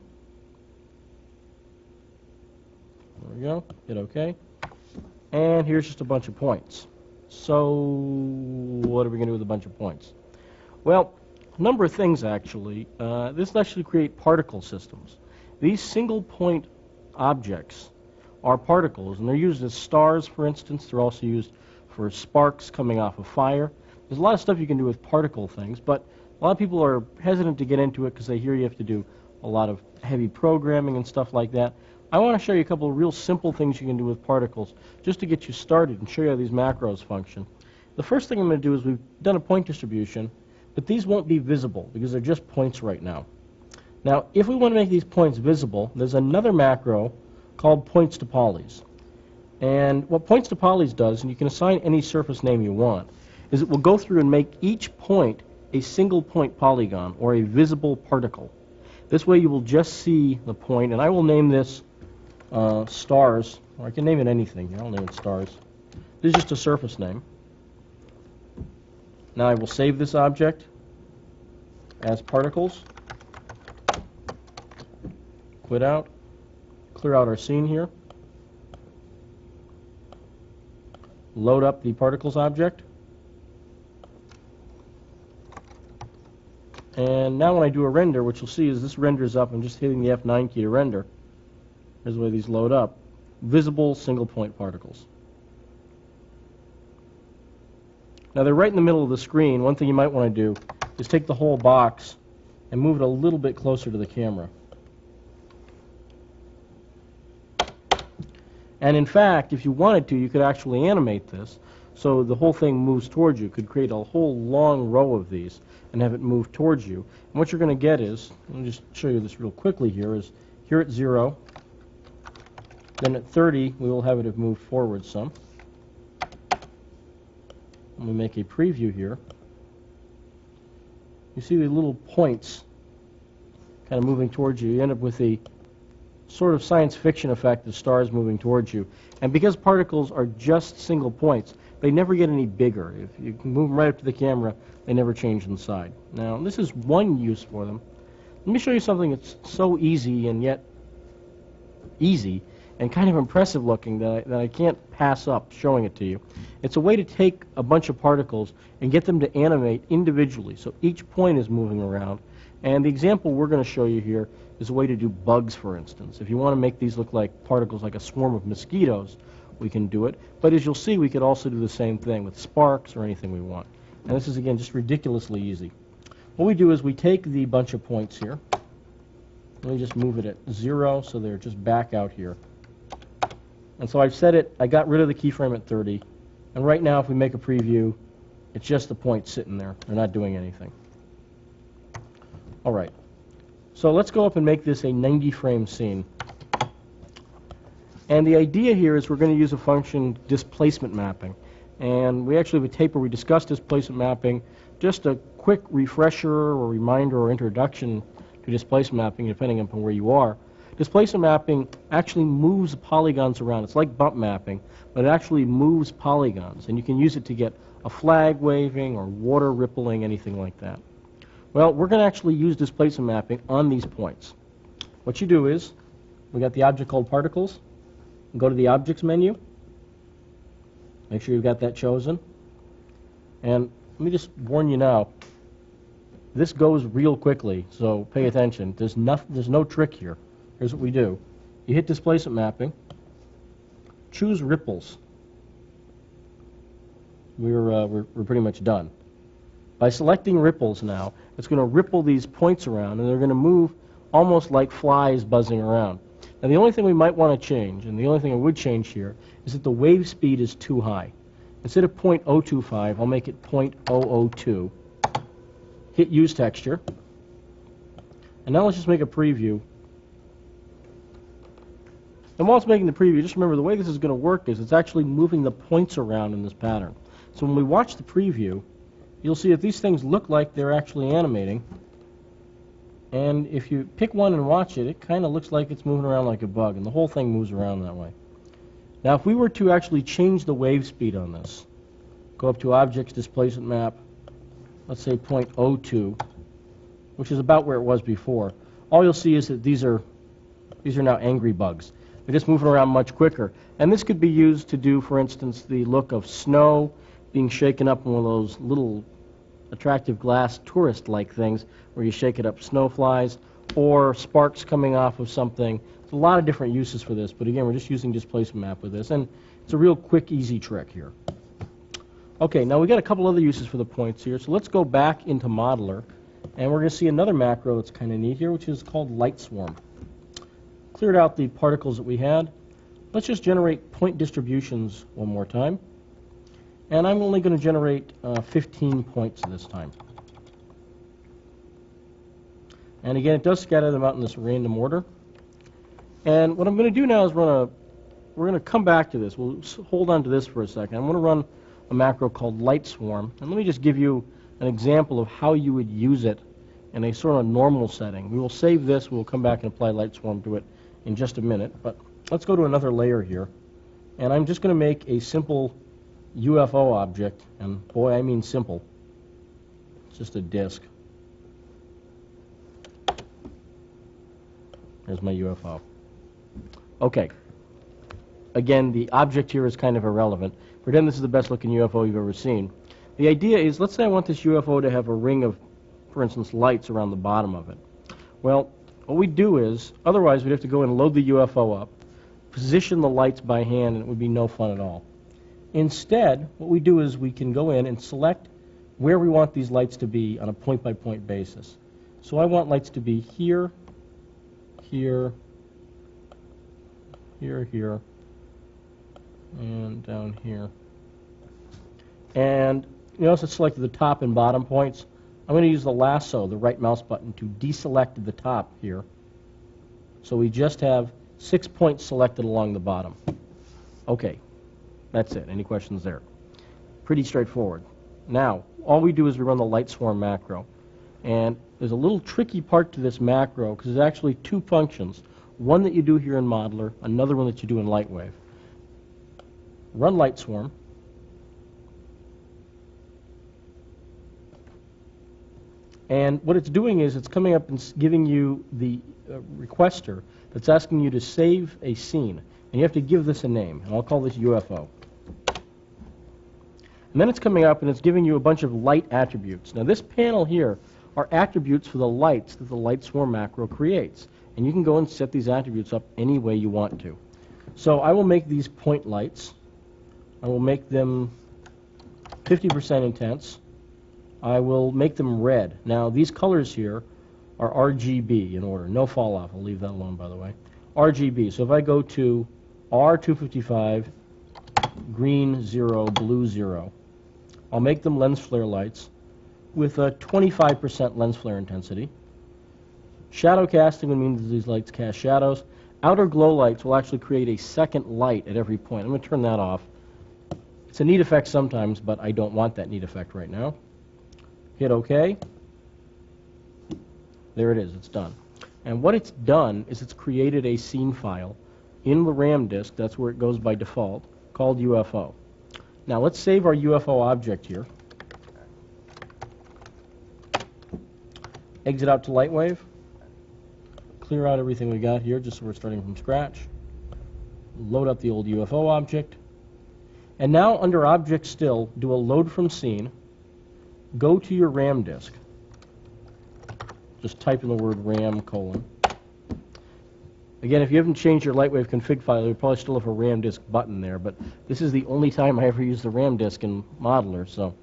There we go. Hit OK. And here's just a bunch of points. So what are we going to do with a bunch of points? Well, a number of things, actually. This will actually create particle systems. These single-point objects are particles, and they're used as stars, for instance. They're also used for sparks coming off of fire. There's a lot of stuff you can do with particle things, but a lot of people are hesitant to get into it because they hear you have to do a lot of heavy programming and stuff like that. I want to show you a couple of real simple things you can do with particles just to get you started and show you how these macros function. The first thing I'm going to do is we've done a point distribution, but these won't be visible because they're just points right now. Now, if we want to make these points visible, there's another macro called points to polys. And what points to polys does, and you can assign any surface name you want, is it will go through and make each point a single point polygon or a visible particle. This way you will just see the point, and I will name this stars, or I can name it anything. I'll name it stars. This is just a surface name. Now I will save this object as particles. Quit out. Clear out our scene here. Load up the particles object. And now when I do a render, what you'll see is this renders up. I'm just hitting the F9 key to render. Here's the way these load up. Visible single point particles. Now they're right in the middle of the screen. One thing you might want to do is take the whole box and move it a little bit closer to the camera. And in fact, if you wanted to, you could actually animate this so the whole thing moves towards you. You could create a whole long row of these and have it move towards you. And what you're going to get is, let me just show you this real quickly here, is here at 0, then at 30, we will have it move forward some. Let me make a preview here. You see the little points kind of moving towards you. You end up with the sort of science fiction effect of stars moving towards you. And because particles are just single points, they never get any bigger. If you can move them right up to the camera, they never change inside. Now, this is one use for them. Let me show you something that's so easy and yet easy and kind of impressive looking that I can't pass up showing it to you. It's a way to take a bunch of particles and get them to animate individually. So each point is moving around. And the example we're going to show you here is a way to do bugs, for instance. If you want to make these look like particles like a swarm of mosquitoes, we can do it. But as you'll see, we could also do the same thing with sparks or anything we want. And this is, again, just ridiculously easy. what we do is we take the bunch of points here. Let me just move it at 0 so they're just back out here. And so I've set it, I got rid of the keyframe at 30. And right now if we make a preview, it's just the points sitting there. They're not doing anything. All right. So let's go up and make this a 90 frame scene. And the idea here is we're going to use a function, displacement mapping. And we actually have a tape where we discussed displacement mapping. Just a quick refresher or reminder or introduction to displacement mapping, depending upon where you are. Displacement mapping actually moves polygons around. It's like bump mapping, but it actually moves polygons. And you can use it to get a flag waving or water rippling, anything like that. Well, we're going to actually use displacement mapping on these points. What you do is, we got the object called particles. Go to the objects menu. Make sure you've got that chosen. And let me just warn you now, this goes real quickly, so pay attention. There's no trick here. Here's what we do. You hit displacement mapping, choose ripples. We're pretty much done. By selecting ripples now, it's going to ripple these points around, and they're going to move almost like flies buzzing around. Now the only thing we might want to change, and the only thing I would change here, is that the wave speed is too high. Instead of 0.025, I'll make it 0.002. Hit Use Texture. And now let's just make a preview. And while it's making the preview, just remember the way this is going to work is it's actually moving the points around in this pattern. So when we watch the preview, you'll see that these things look like they're actually animating. And if you pick one and watch it, it kind of looks like it's moving around like a bug, and the whole thing moves around that way. Now if we were to actually change the wave speed on this, go up to Objects, Displacement Map, let's say 0.02, which is about where it was before, all you'll see is that these are now angry bugs. They're just moving around much quicker. And this could be used to do, for instance, the look of snow being shaken up in one of those little attractive glass tourist-like things where you shake it up, snow flies, or sparks coming off of something. There's a lot of different uses for this, but again, we're just using displacement map with this, and it's a real quick, easy trick here. Okay, now we got a couple other uses for the points here, so let's go back into Modeler, and we're going to see another macro that's kind of neat here, which is called Light Swarm. Cleared out the particles that we had. Let's just generate point distributions one more time. And I'm only going to generate 15 points this time. And again, it does scatter them out in this random order. And what I'm going to do now is we're going to come back to this. We'll hold on to this for a second. I'm going to run a macro called Light Swarm. And let me just give you an example of how you would use it in a sort of normal setting. We will save this. We'll come back and apply Light Swarm to it in just a minute. But let's go to another layer here. And I'm just going to make a simple UFO object, and boy, I mean simple. It's just a disk. There's my UFO. Okay. Again, the object here is kind of irrelevant. Pretend this is the best looking UFO you've ever seen. The idea is, let's say I want this UFO to have a ring of, for instance, lights around the bottom of it. Well, what we do is, otherwise we'd have to go and load the UFO up, position the lights by hand, and it would be no fun at all. Instead, what we do is we can go in and select where we want these lights to be on a point-by-point basis. So I want lights to be here, here, here, here, and down here. And you also selected the top and bottom points. I'm going to use the lasso, the right mouse button, to deselect the top here. So we just have 6 points selected along the bottom. Okay, that's it. Any questions there? Pretty straightforward. Now, all we do is we run the Light Swarm macro. And there's a little tricky part to this macro because there's actually two functions. One that you do here in Modeler, another one that you do in LightWave. Run Light Swarm. And what it's doing is it's coming up and giving you the requester that's asking you to save a scene. And you have to give this a name. And I'll call this UFO. And then it's coming up and it's giving you a bunch of light attributes. Now this panel here are attributes for the lights that the Light Swarm macro creates. And you can go and set these attributes up any way you want to. So I will make these point lights. I will make them 50% intense. I will make them red. Now, these colors here are RGB in order. No fall off. I'll leave that alone, by the way. RGB. So if I go to R255, green 0, blue 0, I'll make them lens flare lights with a 25% lens flare intensity. Shadow casting would mean that these lights cast shadows. Outer glow lights will actually create a second light at every point. I'm going to turn that off. It's a neat effect sometimes, but I don't want that neat effect right now. Hit OK. There it is. It's done. And what it's done is it's created a scene file in the RAM disk. That's where it goes by default, called UFO. Now let's save our UFO object here. Exit out to LightWave. Clear out everything we got here, just so we're starting from scratch. Load up the old UFO object. And now under Object Still, do a load from scene. Go to your RAM disk. Just type in the word RAM : Again, if you haven't changed your LightWave config file, you probably still have a RAM disk button there, but this is the only time I ever use the RAM disk in Modeler, so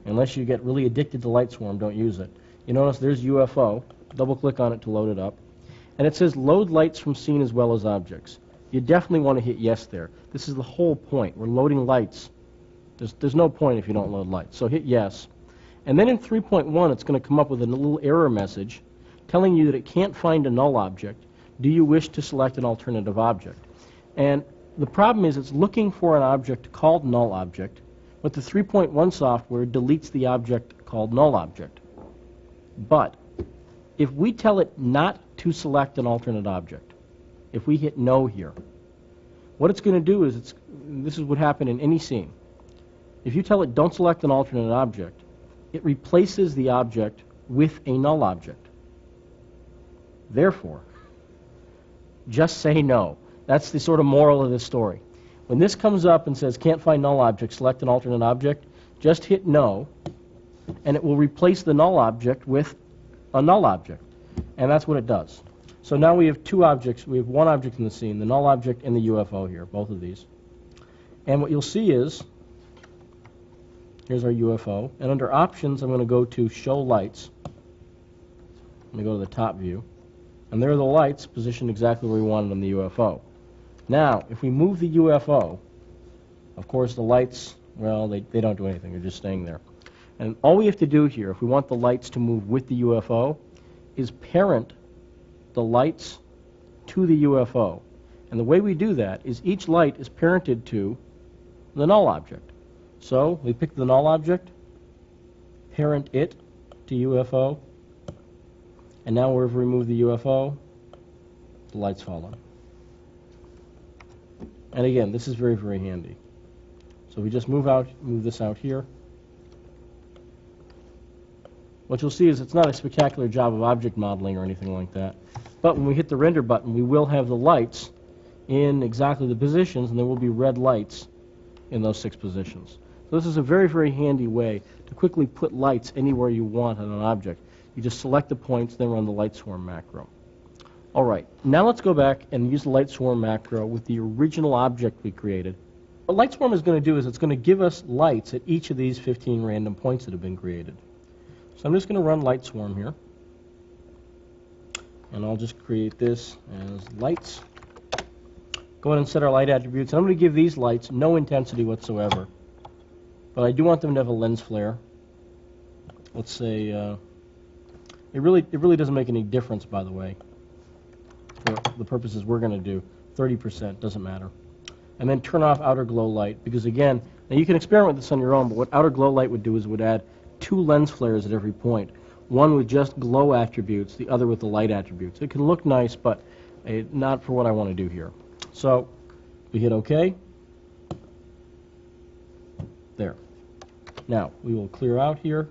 unless you get really addicted to LightSwarm, don't use it. You notice there's UFO. Double-click on it to load it up. And it says load lights from scene as well as objects. You definitely want to hit yes there. This is the whole point. We're loading lights. There's no point if you don't load lights. So hit yes. And then in 3.1, it's going to come up with a little error message telling you that it can't find a null object. Do you wish to select an alternative object? And the problem is it's looking for an object called null object, but the 3.1 software deletes the object called null object. But if we tell it not to select an alternate object, if we hit no here, what it's going to do is, this is what happened in any scene. If you tell it don't select an alternate object, it replaces the object with a null object. Therefore, just say no. That's the sort of moral of this story. When this comes up and says can't find null object, select an alternate object, just hit no, and it will replace the null object with a null object. And that's what it does. So now we have two objects. We have one object in the scene, the null object and the UFO here, both of these. And what you'll see is, here's our UFO. And under Options, I'm going to go to Show Lights. Let me go to the top view. And there are the lights positioned exactly where we wanted on the UFO. Now, if we move the UFO, of course the lights, well, they don't do anything. They're just staying there. And all we have to do here, if we want the lights to move with the UFO, is parent the lights to the UFO. And the way we do that is each light is parented to the null object. So we pick the null object, parent it to UFO, and now wherever we move the UFO, the lights follow. And again, this is very, very handy. So we just move this out here. What you'll see is it's not a spectacular job of object modeling or anything like that. But when we hit the render button, we will have the lights in exactly the positions, and there will be red lights in those 6 positions. So this is a very, very handy way to quickly put lights anywhere you want on an object. You just select the points, then run the LightSwarm macro. All right, now let's go back and use the LightSwarm macro with the original object we created. What LightSwarm is going to do is it's going to give us lights at each of these 15 random points that have been created. So I'm just going to run LightSwarm here. And I'll just create this as lights. Go ahead and set our light attributes. I'm going to give these lights no intensity whatsoever. But I do want them to have a lens flare. Let's say, it really doesn't make any difference, by the way, for the purposes we're going to do. 30% doesn't matter. And then turn off outer glow light, because again, now you can experiment with this on your own, but what outer glow light would do is it would add 2 lens flares at every point. One with just glow attributes, the other with the light attributes. It can look nice, but not for what I want to do here. So we hit OK. There. Now we will clear out here,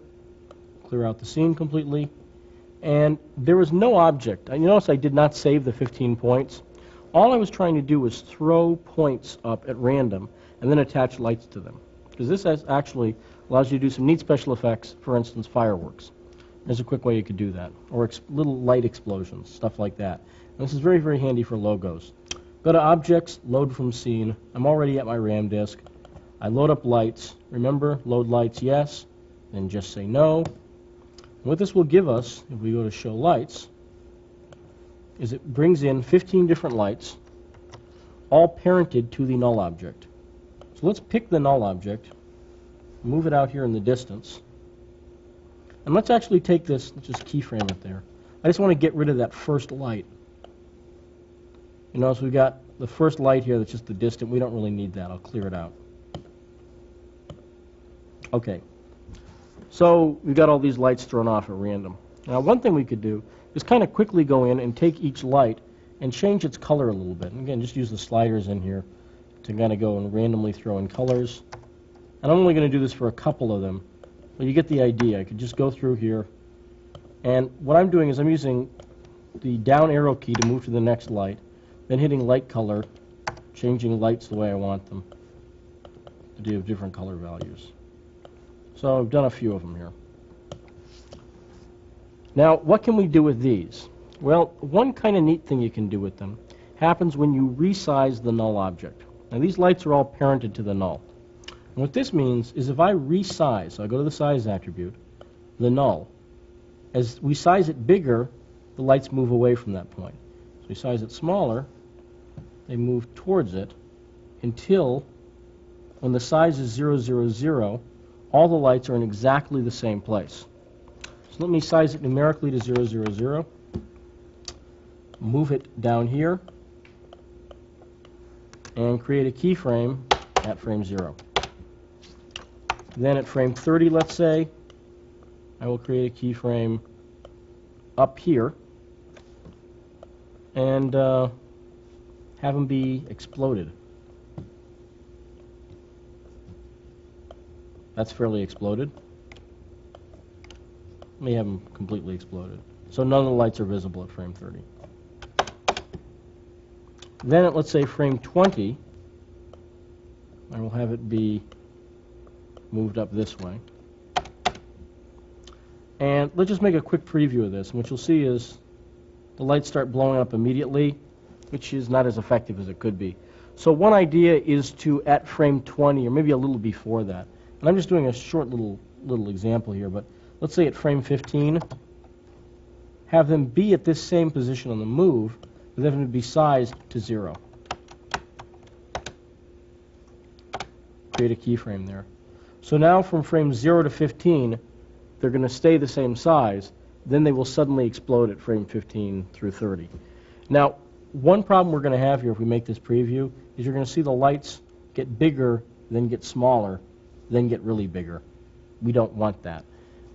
clear out the scene completely. And there was no object. You notice I did not save the 15 points. All I was trying to do was throw points up at random and then attach lights to them. Because this actually allows you to do some neat special effects, for instance, fireworks. There's a quick way you could do that. Or little light explosions, stuff like that. And this is very, very handy for logos. Go to Objects, Load from Scene. I'm already at my RAM disk. I load up lights. Remember, load lights, yes. then just say no. And what this will give us, if we go to show lights, is it brings in 15 different lights, all parented to the null object. So let's pick the null object, move it out here in the distance, and let's actually take this, let's just keyframe it there. I just want to get rid of that first light. You notice we've got the first light here that's just the distant. We don't really need that. I'll clear it out. Okay. So we've got all these lights thrown off at random. Now one thing we could do is kind of quickly go in and take each light and change its color a little bit. And again, just use the sliders in here to kind of go and randomly throw in colors. And I'm only going to do this for a couple of them. But you get the idea. I could just go through here. And what I'm doing is I'm using the down arrow key to move to the next light, then hitting light color, changing lights the way I want them to do different color values. So I've done a few of them here. Now, what can we do with these? Well, one kind of neat thing you can do with them happens when you resize the null object. Now, these lights are all parented to the null. And what this means is if I resize, so I go to the size attribute, the null, as we size it bigger, the lights move away from that point. So we size it smaller, they move towards it until when the size is 0, 0, 0, all the lights are in exactly the same place. So let me size it numerically to 0, 0, 0. Move it down here and create a keyframe at frame 0. Then at frame 30, let's say, I will create a keyframe up here and have them be exploded. That's fairly exploded. Let me have them completely exploded. So none of the lights are visible at frame 30. Then at, let's say, frame 20, I will have it be moved up this way. And let's just make a quick preview of this. And what you'll see is the lights start blowing up immediately, which is not as effective as it could be. So one idea is to, at frame 20, or maybe a little before that, and I'm just doing a short little example here, but let's say at frame 15, have them be at this same position on the move, but then be sized to 0. Create a keyframe there. So now from frame 0 to 15, they're going to stay the same size, then they will suddenly explode at frame 15 through 30. Now, one problem we're going to have here if we make this preview is you're going to see the lights get bigger, then get smaller, then get really bigger. We don't want that.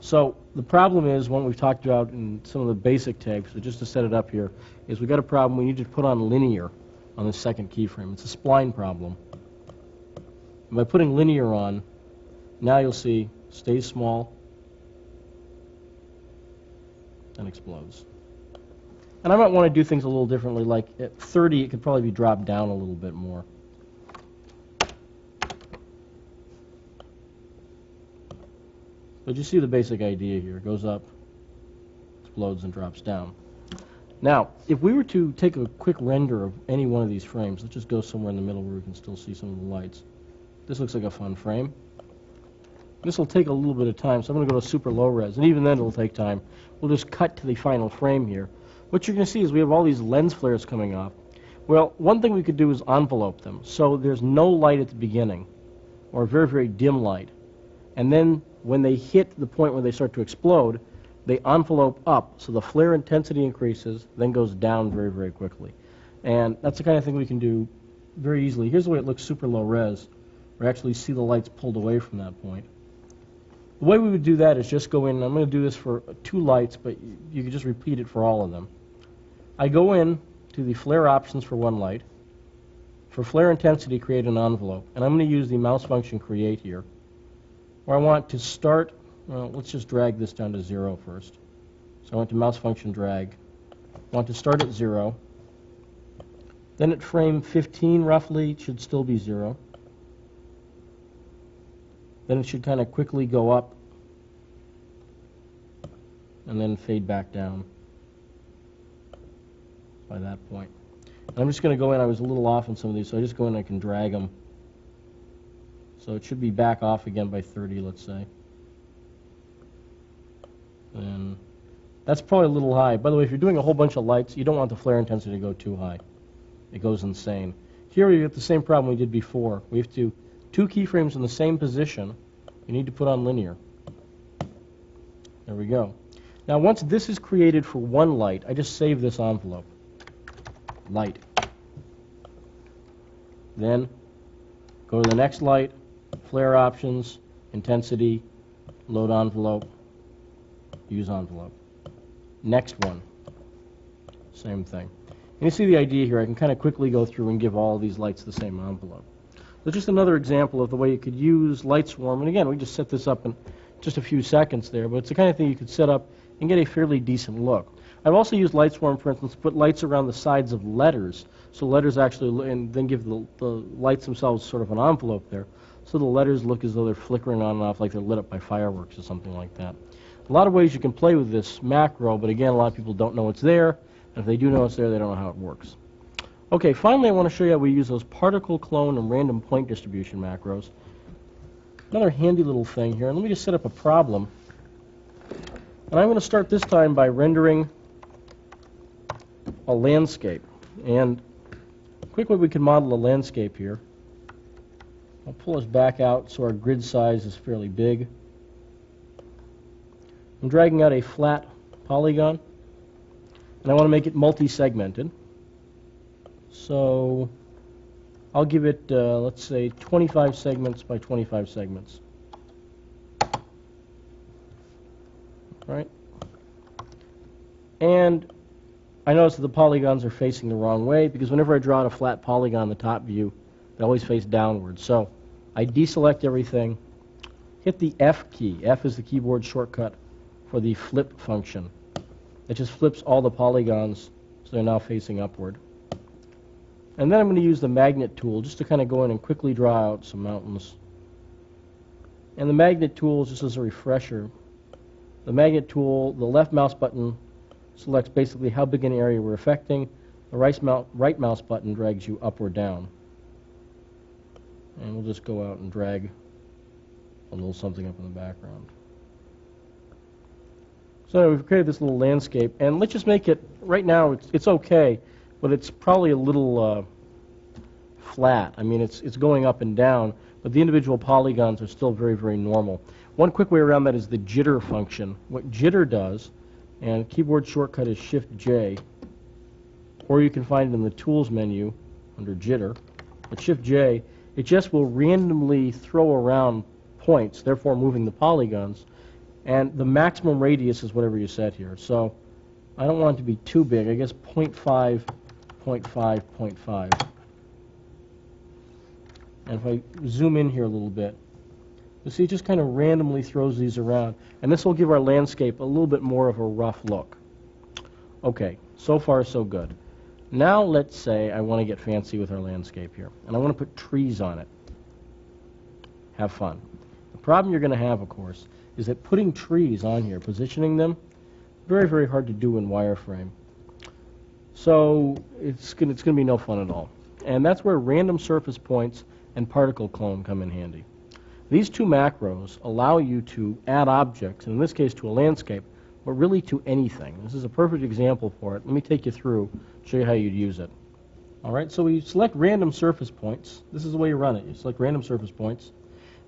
So the problem is, one we've talked about in some of the basic tags, so just to set it up here, is we've got a problem we need to put on linear on the second keyframe. It's a spline problem. And by putting linear on, now you'll see stays small and explodes. And I might want to do things a little differently, like at 30 it could probably be dropped down a little bit more. But you see the basic idea here. It goes up, explodes, and drops down. Now, if we were to take a quick render of any one of these frames, let's just go somewhere in the middle where we can still see some of the lights. This looks like a fun frame. This will take a little bit of time, so I'm going to go to super low res, and even then it'll take time. We'll just cut to the final frame here. What you're going to see is we have all these lens flares coming off. Well, one thing we could do is envelope them, so there's no light at the beginning, or a very, very dim light. And then when they hit the point where they start to explode, they envelope up, so the flare intensity increases, then goes down very, very quickly. And that's the kind of thing we can do very easily. Here's the way it looks super low res. We actually see the lights pulled away from that point. The way we would do that is just go in, I'm going to do this for 2 lights, but you can just repeat it for all of them. I go in to the flare options for 1 light. For flare intensity, create an envelope. And I'm going to use the mouse function create here, where I want to start, well, let's just drag this down to 0 first. So I want to mouse function drag. I want to start at 0. Then at frame 15, roughly, it should still be 0. Then it should kind of quickly go up and then fade back down by that point. And I'm just going to go in. I was a little off on some of these, so I just go in and I can drag them. So it should be back off again by 30, let's say. That's probably a little high. By the way, if you're doing a whole bunch of lights, you don't want the flare intensity to go too high. It goes insane. Here we get the same problem we did before. We have two keyframes in the same position. You need to put on linear. There we go. Now once this is created for one light, I just save this envelope. Light. Then go to the next light, flare options, intensity, load envelope, use envelope. Next one. Same thing. And you see the idea here. I can kind of quickly go through and give all these lights the same envelope. So just another example of the way you could use LightSwarm. And again, we just set this up in just a few seconds there, but it's the kind of thing you could set up and get a fairly decent look. I've also used LightSwarm, for instance, to put lights around the sides of letters. So letters actually, and then give the lights themselves sort of an envelope there. So the letters look as though they're flickering on and off like they're lit up by fireworks or something like that. A lot of ways you can play with this macro, but again, a lot of people don't know it's there. And if they do know it's there, they don't know how it works. Okay, finally I want to show you how we use those particle clone and random point distribution macros. Another handy little thing here, and let me just set up a problem. And I'm going to start this time by rendering a landscape. And quickly we can model a landscape here. I'll pull us back out so our grid size is fairly big. I'm dragging out a flat polygon, and I want to make it multi-segmented. So I'll give it, let's say, 25 segments by 25 segments. Right? And I notice that the polygons are facing the wrong way, because whenever I draw out a flat polygon in the top view, they always face downward. So I deselect everything, hit the F key. F is the keyboard shortcut for the flip function. It just flips all the polygons so they're now facing upward. And then I'm going to use the magnet tool just to kind of go in and quickly draw out some mountains. And the magnet tool, just as a refresher, the magnet tool, the left mouse button selects basically how big an area we're affecting. The right mouse button drags you up or down. And we'll just go out and drag a little something up in the background. So we've created this little landscape, and let's just make it, right now it's okay, but it's probably a little flat. I mean, it's going up and down, but the individual polygons are still very, very normal. One quick way around that is the jitter function. What jitter does, and keyboard shortcut is Shift-J, or you can find it in the Tools menu under jitter. But Shift-J, it just will randomly throw around points, therefore moving the polygons. And the maximum radius is whatever you set here. So I don't want it to be too big. I guess 0.5, 0.5, 0.5. And if I zoom in here a little bit, you'll see it just kind of randomly throws these around. And this will give our landscape a little bit more of a rough look. Okay, so far so good. Now let's say I want to get fancy with our landscape here. And I want to put trees on it. Have fun. The problem you're going to have, of course, is that putting trees on here, positioning them, very, very hard to do in wireframe. So it's going to be no fun at all. And that's where random surface points and particle clone come in handy. These two macros allow you to add objects, and in this case to a landscape, but really to anything. This is a perfect example for it. Let me take you through, show you how you'd use it. All right, so we select random surface points. This is the way you run it. You select random surface points.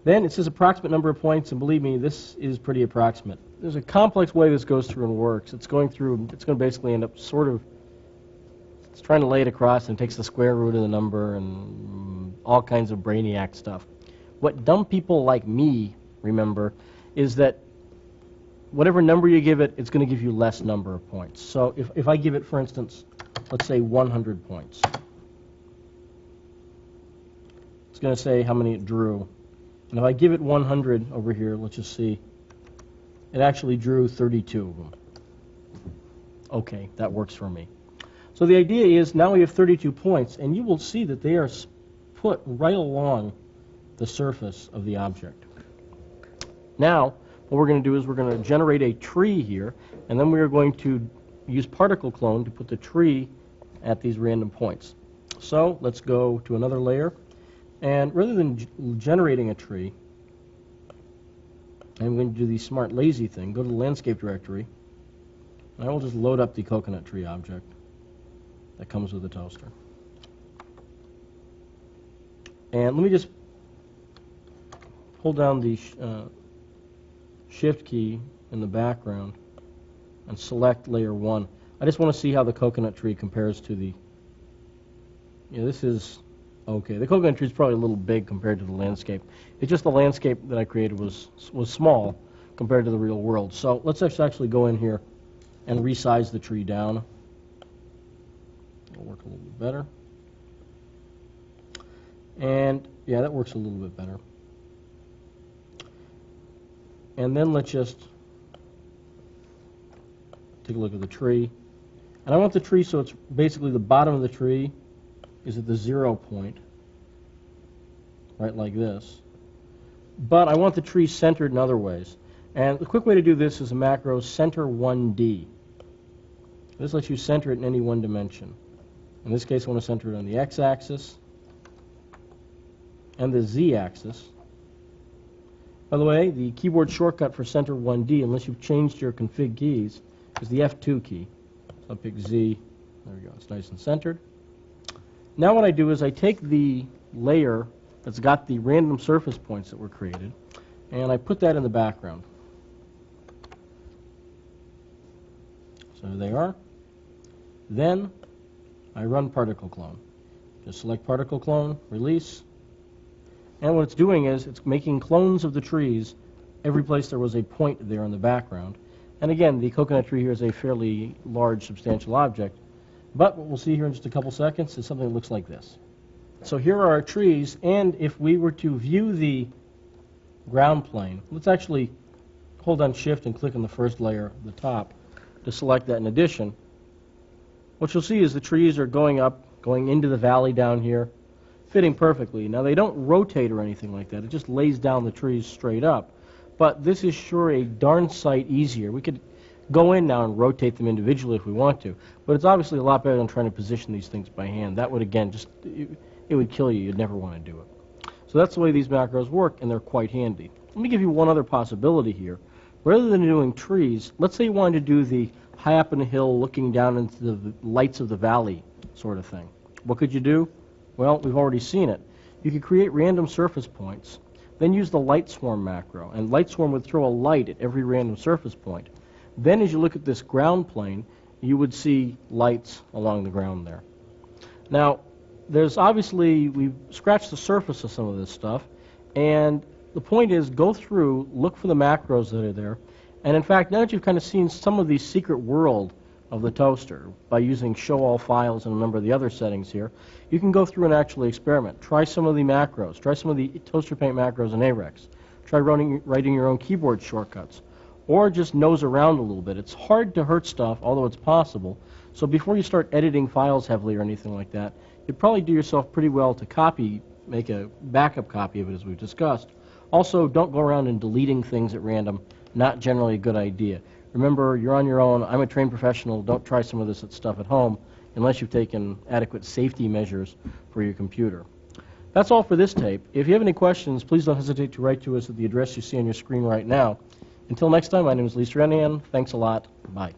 Then it says approximate number of points, and believe me, this is pretty approximate. There's a complex way this goes through and works. It's going to basically end up sort of, it's trying to lay it across, and it takes the square root of the number and all kinds of brainiac stuff. What dumb people like me remember is that whatever number you give it, it's going to give you less number of points. So if I give it, for instance, let's say 100 points, it's going to say how many it drew. And if I give it 100 over here, let's just see, it actually drew 32 of them. Okay, that works for me. So the idea is now we have 32 points, and you will see that they are put right along the surface of the object. Now, what we're going to do is we're going to generate a tree here, and then we are going to use particle clone to put the tree at these random points. So let's go to another layer. And rather than generating a tree, I'm going to do the smart lazy thing. Go to the landscape directory, I will just load up the coconut tree object that comes with the toaster. And let me just hold down the Shift key in the background and select layer 1. I just want to see how the coconut tree compares to the... Yeah, this is okay. The coconut tree is probably a little big compared to the landscape. It's just the landscape that I created was small compared to the real world. So let's actually go in here and resize the tree down. It'll work a little bit better. And yeah, that works a little bit better. And then let's just take a look at the tree. And I want the tree so it's basically the bottom of the tree is at the 0 point, right like this. But I want the tree centered in other ways. And the quick way to do this is a macro center 1D. This lets you center it in any one dimension. In this case, I want to center it on the x-axis and the z-axis. By the way, the keyboard shortcut for center 1D, unless you've changed your config keys, is the F2 key. So I'll pick Z. There we go. It's nice and centered. Now what I do is I take the layer that's got the random surface points that were created, and I put that in the background. So there they are. Then I run particle clone. Just select particle clone, release. And what it's doing is it's making clones of the trees every place there was a point there in the background. And again, the coconut tree here is a fairly large, substantial object. But what we'll see here in just a couple seconds is something that looks like this. So here are our trees, and if we were to view the ground plane, let's actually hold down Shift and click on the first layer at the top to select that in addition. What you'll see is the trees are going up, going into the valley down here, fitting perfectly. Now they don't rotate or anything like that. It just lays down the trees straight up. But this is sure a darn sight easier. We could go in now and rotate them individually if we want to, but it's obviously a lot better than trying to position these things by hand. That would, again, just, it would kill you. You'd never want to do it. So that's the way these macros work, and they're quite handy. Let me give you one other possibility here. Rather than doing trees, let's say you wanted to do the high up in the hill looking down into the lights of the valley sort of thing. What could you do? Well, we've already seen it. You could create random surface points, then use the light swarm macro, and light swarm would throw a light at every random surface point. Then as you look at this ground plane, you would see lights along the ground there. Now, there's obviously, we've scratched the surface of some of this stuff, and the point is go through, look for the macros that are there, and in fact, now that you've kind of seen some of the secret world of the toaster by using show all files and a number of the other settings here, you can go through and actually experiment. Try some of the macros. Try some of the Toaster Paint macros in AREX. Try writing your own keyboard shortcuts. Or just nose around a little bit. It's hard to hurt stuff, although it's possible. So before you start editing files heavily or anything like that, you'd probably do yourself pretty well to make a backup copy of it as we've discussed. Also, don't go around and deleting things at random. Not generally a good idea. Remember, you're on your own. I'm a trained professional. Don't try some of this stuff at home unless you've taken adequate safety measures for your computer. That's all for this tape. If you have any questions, please don't hesitate to write to us at the address you see on your screen right now. Until next time, my name is Lee Serenian. Thanks a lot. Bye.